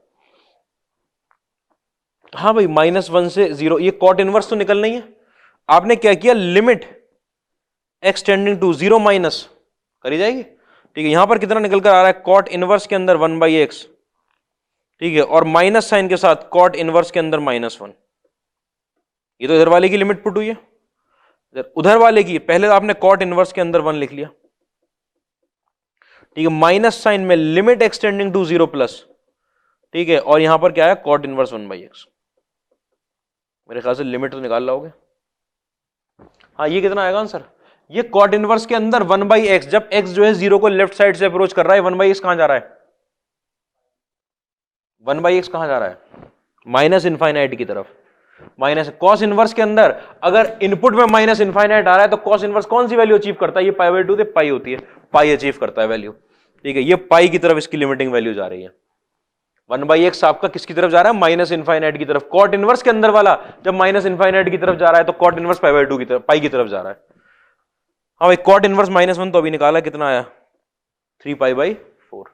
हाँ भाई, -1 से 0, ये कॉट इनवर्स तो निकलना ही है। आपने क्या किया, limit x tending to 0 minus करी जाएगी, ठीक है। यहां पर कितना निकल कर आ रहा है, कॉट इनवर्स के अंदर 1 बाई एक्स, ठीक है, और माइनस साइन के साथ कॉट इनवर्स के अंदर -1। ये तो इधर वाले की लिमिट पुट हुई है, उधर वाले की पहले आपने कॉट इनवर्स के अंदर 1 लिख लिया, ठीक है, माइनस साइन में लिमिट एक्सटेंडिंग टू 0 प्लस, ठीक है, और यहां पर क्या है, कॉट इनवर्स 1 बाई एक्स। मेरे ख्याल से लिमिट तो निकाल लाओगे। हाँ, ये कितना आएगा आंसर, ये कॉट इनवर्स के अंदर 1 बाई एक्स, जब एक्स जो है 0 को लेफ्ट साइड से अप्रोच कर रहा है, 1 बाई एक्स कहां जा रहा है, 1 बाई एक्स कहां जा रहा है, माइनस इनफाइनाइट की तरफ। माइनस कॉस इनवर्स के अंदर अगर इनपुट में माइनस इनफाइनाइट आ रहा है तो कॉस इनवर्स कौन सी वैल्यू अचीव करता है, ये पाई बाई 2 से पाई होती है, पाई अचीव करता है वैल्यू, ठीक है। ये पाई की तरफ इसकी लिमिटिंग वैल्यू जा रही है। 1 बाई एक्स आपका किसकी तरफ जा रहा है, माइनस इनफाइनाइट की तरफ। कॉट इनवर्स के अंदर वाला जब माइनस इनफाइनाइट की तरफ जा रहा है तो कॉट इनवर्स पाई बाई 2 की तरफ, पाई की तरफ जा रहा है। हाँ भाई, कॉट इनवर्स -1 तो अभी निकाला, कितना आया, 3 पाई बाई 4,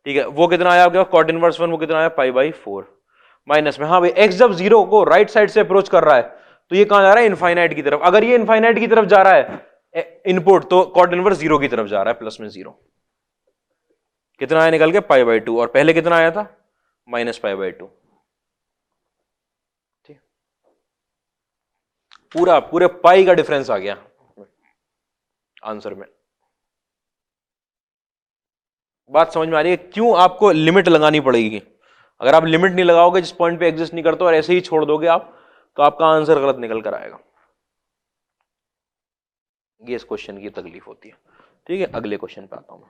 ठीक है। वो कितना आया आपके पास, कॉट इनवर्स 1, वो कितना आया, पाई बाई 4 माइनस में। हाँ भाई, एक्स जब 0 को राइट साइड से अप्रोच कर रहा है तो ये कहां जा रहा है, इनफाइनाइट की तरफ। अगर ये इनफाइनाइट की तरफ जा रहा है इनपुट, तो कॉट इनवर्स 0 की तरफ जा रहा है, प्लस में 0। कितना आया निकल के, पाई बाई 2, और पहले कितना आया था, माइनस पाई बाई 2। ठीक, पूरे पाई का डिफरेंस आ गया आंसर में। बात समझ में आ रही है क्यों आपको लिमिट लगानी पड़ेगी। अगर आप लिमिट नहीं लगाओगे, जिस पॉइंट पे एग्जिस्ट नहीं करते और ऐसे ही छोड़ दोगे आप, तो आपका आंसर गलत निकल कर आएगा। ये इस क्वेश्चन की तकलीफ होती है, ठीक है। अगले क्वेश्चन पे आता हूं मैं,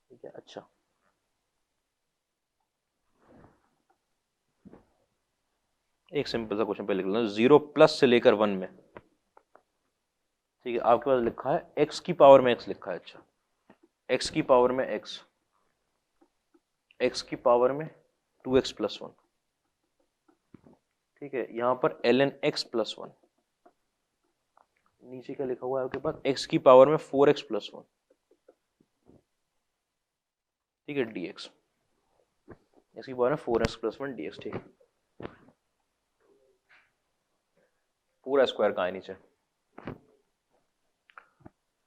ठीक है। अच्छा, एक सिंपल सा क्वेश्चन पे लिख लेना, 0 प्लस से लेकर 1 में, ठीक है, आपके पास लिखा है x की पावर में x लिखा है। अच्छा, x की पावर में x, x की पावर में 2x प्लस 1, ठीक है। यहां पर ln x प्लस 1, नीचे क्या लिखा हुआ है आपके पास, x की पावर में 4x प्लस 1, ठीक है, dx, x की पावर में 4x प्लस 1 dx, ठीक है। पूरा स्क्वायर कहां है नीचे,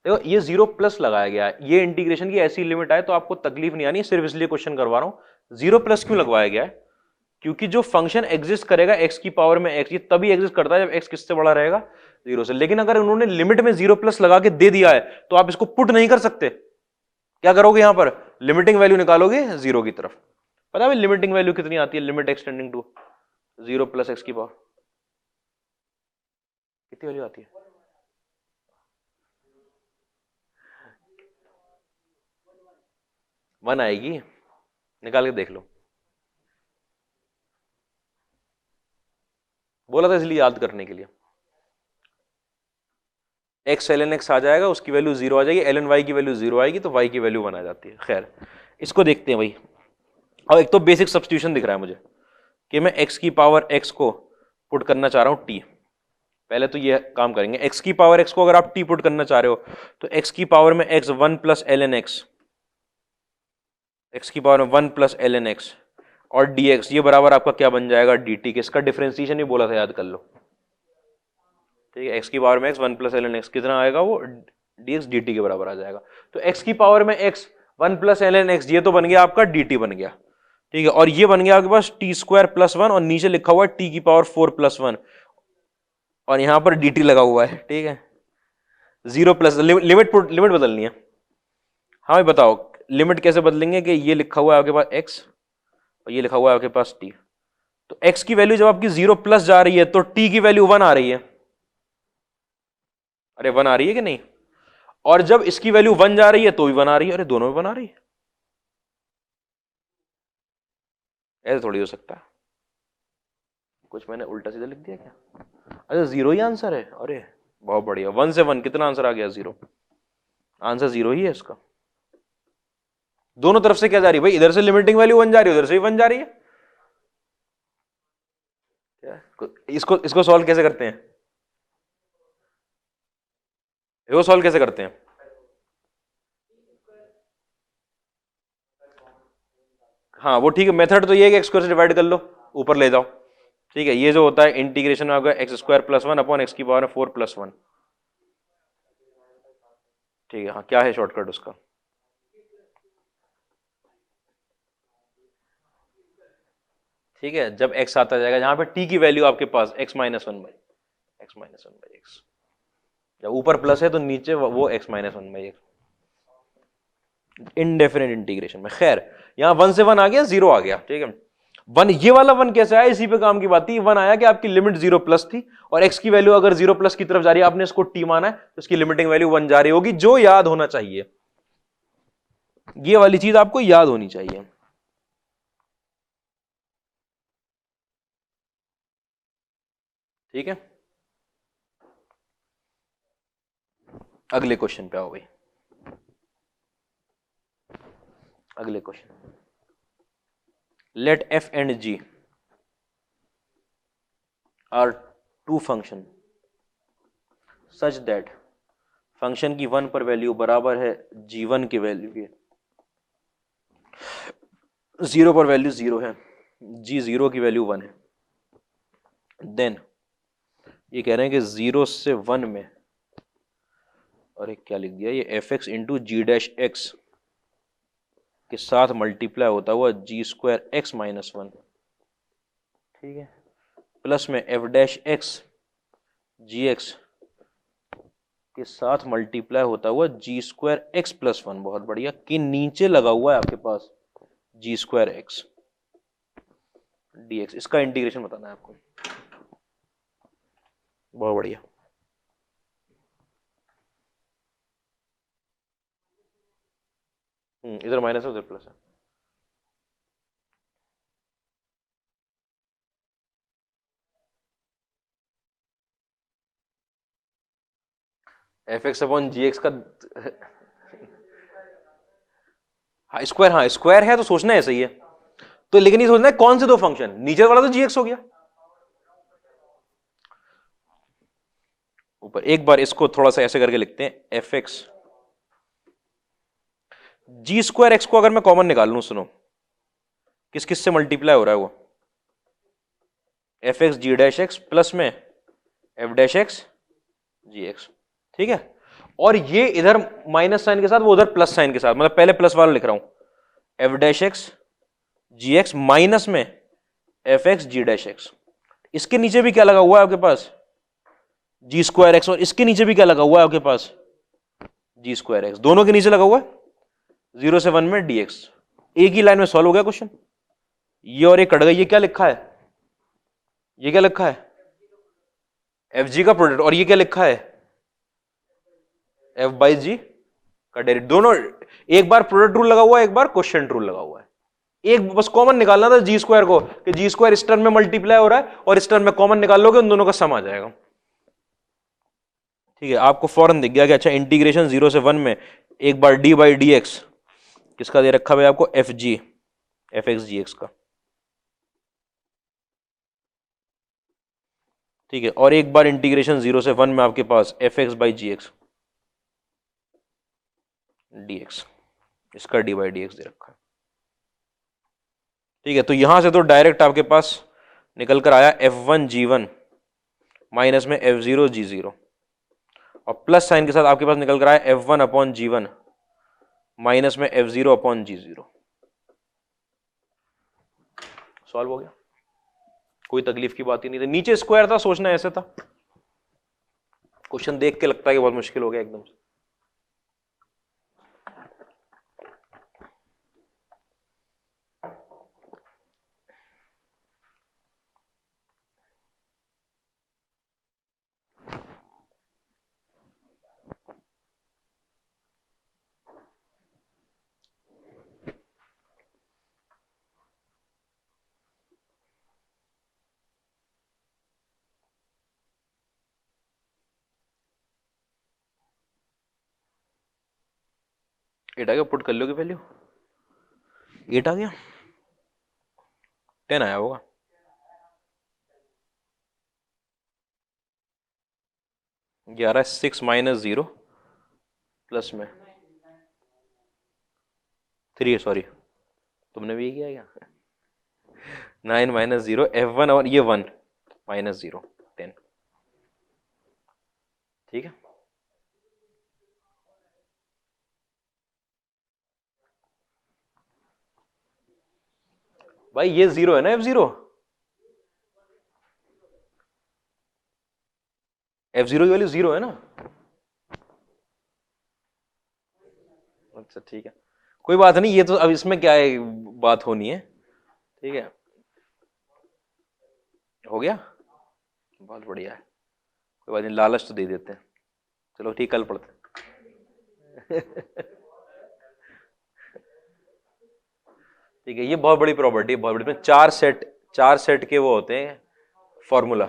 देखो ये 0 प्लस लगाया गया है। ये इंटीग्रेशन की ऐसी लिमिट आए तो आपको तकलीफ नहीं आनी, सिर्फ इसलिए क्वेश्चन करवा रहा हूं। 0 प्लस क्यों लगवाया गया है, क्योंकि जो फंक्शन एग्जिस्ट करेगा x की पावर में x, ये तभी एग्जिस्ट करता है जब x किससे बड़ा रहेगा, 0 से। लेकिन अगर उन्होंने लिमिट में 0 प्लस लगा के दे दिया है तो आप इसको पुट नहीं कर सकते। क्या करोगे, यहां पर लिमिटिंग वैल्यू निकालोगे 0 की तरफ। पता है लिमिटिंग वैल्यू कितनी आती है, limit extending to 0 plus x की पावर कितनी वैल्यू आती है, वन आएगी, निकाल के देख लो। बोला था इसलिए याद करने के लिए। x ln x आ जाएगा, उसकी वैल्यू 0 आ जाएगी, ln y की वैल्यू 0 आएगी, तो y की वैल्यू 1 आ जाती है। खैर, इसको देखते हैं भाई। अब एक तो बेसिक सब्स्टिट्यूशन दिख रहा है मुझे कि मैं x की पावर x को पुट करना चाह रहा हूं t। पहले तो ये काम करेंगे, x की पावर x को अगर आप t पुट करना चाह रहे हो तो x की पावर में x 1 plus ln x, x की पावर में 1 प्लस ln x और dx, ये बराबर आपका क्या बन जाएगा, dt के। इसका डिफरेंशिएशन ही बोला था, याद कर लो, ठीक है। x की पावर में x 1 प्लस ln x कितना आएगा, वो dx dt के बराबर आ जाएगा। तो x की पावर में x 1 प्लस ln x, ये तो बन गया आपका dt बन गया, ठीक है। और ये बन गया आपके पास t स्क्वायर प्लस 1, और नीचे लिखा हुआ है t की पावर 4 प्लस 1, और यहां पर dt लगा हुआ है, ठीक है। 0 प्लस लिमिट बदलनी है। हाँ भाई बताओ, लिमिट कैसे बदलेंगे, कि ये लिखा हुआ है आपके पास x और ये लिखा हुआ है आपके पास t। तो x की वैल्यू जब आपकी 0 प्लस जा रही है तो t की वैल्यू 1 आ रही है। अरे 1 आ रही है कि नहीं, और जब इसकी वैल्यू 1 जा रही है तो भी 1 आ रही है। अरे दोनों में 1 आ रही है, ऐसे थोड़ी हो सकता है। कुछ मैंने उल्टा सीधा लिख दिया क्या? अच्छा जीरो ही आंसर है, अरे बहुत बढ़िया। 1 से 1 कितना आंसर आ गया? 0। आंसर 0 ही है इसका। दोनों तरफ से क्या जा रही है भाई? इधर से लिमिटिंग वैल्यू 1 जा रही है, उधर से भी 1 जा रही है। क्या इसको इसको सॉल्व कैसे करते हैं? वो सॉल्व कैसे करते हैं? हाँ वो ठीक है, मेथड तो ये है कि एक्स स्क्वायर से डिवाइड कर लो, ऊपर ले जाओ। ठीक है, ये जो होता है इंटीग्रेशन में होगा x square plus 1 upon x की पावर 4 प्लस 1। ठीक है, हाँ क्या है शॉर्टकट उसका? ठीक है, जब x आता जाएगा जहां पे t की वैल्यू आपके पास x minus one by x, जब ऊपर प्लस है तो नीचे वो x minus one by x, indefinite integration में। खैर यहाँ 1 से 1 आ गया, 0 आ गया। ठीक है, 1 ये वाला 1 कैसे आया? इसी पे काम की बात थी। 1 आया कि आपकी लिमिट 0 प्लस थी और x की वैल्यू अगर 0 प्लस की तरफ जा रही है, आपने इसको t माना है तो इसकी लिमिटिंग वैल्यू 1 जा रही होगी, जो याद होना चाहिए। ये वाली चीज आपको याद होनी चाहिए। ठीक है, अगले क्वेश्चन पे आओ भाई। अगले question, let f and g are two function such that function की 1 पर वैल्यू बराबर है g1 की वैल्यू के, 0 पर वैल्यू 0 है, g0 की वैल्यू 1 है। देन ये कह रहे हैं कि 0 से 1 में, और एक क्या लिख दिया, ये एफ एक्स इंटू जी डैश एक्स के साथ मल्टीप्लाई होता हुआ जी स्क्वायर एक्स माइनस 1। ठीक है, प्लस में एफ डैश एक्स जी एक्स के साथ मल्टीप्लाई होता हुआ जी स्क्वायर एक्स प्लस 1, बहुत बढ़िया, कि नीचे लगा हुआ है आपके पास जी स्क्वायर एक्स डी एक्स। इसका इंटीग्रेशन बताना है आपको। बहुत बढ़िया। इधर माइनस है उधर प्लस है। एफ एक्स अपॉन जी एक्स का हाँ स्क्वायर, हाँ स्क्वायर है तो सोचना है सही है। तो लेकिन ये सोचना है कौन से दो फंक्शन, नीचे वाला तो जी एक्स हो गया, ऊपर। एक बार इसको थोड़ा सा ऐसे करके लिखते हैं, एफ एक्स जी स्क्वायर एक्स को अगर मैं कॉमन निकाल लूं, सुनो किस किस से मल्टीप्लाई हो रहा है वो, एफ एक्स जी डैश एक्स प्लस में एफ डैश एक्स जी एक्स। ठीक है, और ये इधर माइनस साइन के साथ, वो उधर प्लस साइन के साथ, मतलब पहले प्लस वाला लिख रहा हूं, एफ डैश एक्स जी एक्स माइनस में एफ एक्स जी डैश एक्स। इसके नीचे भी क्या लगा हुआ है आपके पास, जी स्क्वायर एक्स, और इसके नीचे भी क्या लगा हुआ है आपके पास, जी स्क्वायर एक्स, दोनों के नीचे लगा हुआ है 0 से 1 में dx। एक ही लाइन में सॉल्व हो गया क्वेश्चन। ये और एक कट गई, ये क्या लिखा है, ये क्या लिखा है, एफ जी का प्रोडक्ट, और ये क्या लिखा है, एफ बाई जी का डेरिवेटिव। दोनों एक बार प्रोडक्ट रूल लगा हुआ है, एक बार क्वेश्चन रूल लगा हुआ है। एक बस कॉमन निकालना था जी स्क्वायर को, कि जी स्क्वायर इस टर्म में मल्टीप्लाई हो रहा है और इस टर्म में कॉमन निकाल लोगे, उन दोनों का सम आ जाएगा। ठीक है, आपको फौरन दिख गया कि अच्छा इंटीग्रेशन 0 से 1 में एक बार डी बाई डी एक्स किसका दे रखा है आपको, एफ जी एफ एक्स जी एक्स का। ठीक है, और एक बार इंटीग्रेशन 0 से 1 में आपके पास F X by G X D X, इसका डी बाई डी एक्स दे रखा है। ठीक है, तो यहां से तो डायरेक्ट आपके पास निकल कर आया एफ वन जी वन माइनस में एफ जीरो जी जीरो, और प्लस साइन के साथ आपके पास निकल कर आया एफ वन अपॉन जी वन माइनस में एफ जीरो अपॉन जी जीरो। सॉल्व हो गया, कोई तकलीफ की बात ही नहीं थी। नीचे स्क्वायर था, सोचना ऐसे था। क्वेश्चन देख के लगता है कि बहुत मुश्किल हो गया एकदम से। 8 आ गया, पुट कर लोगे वैल्यू, 8 आ गया, 10 आया होगा। ये आ रहा है 6 माइनस 0 प्लस में 3, सॉरी तुमने भी किया क्या? 9 माइनस 0 F1 और ये 1 माइनस 0 10। ठीक है, भाई ये 0 है ना, F0, F0 की वैल्यू 0 है ना। अच्छा ठीक है, कोई बात नहीं, ये तो अब इसमें क्या है, बात होनी है। ठीक है, हो गया, बहुत बढ़िया है, कोई बात नहीं, लालच तो दे देते हैं। चलो ठीक, कल पढ़ते हैं। ठीक है, ये बहुत बड़ी प्रॉपर्टी, बहुत बड़ी, चार सेट के वो होते हैं फॉर्मूला,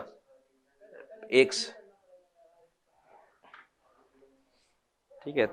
एक्स। ठीक है,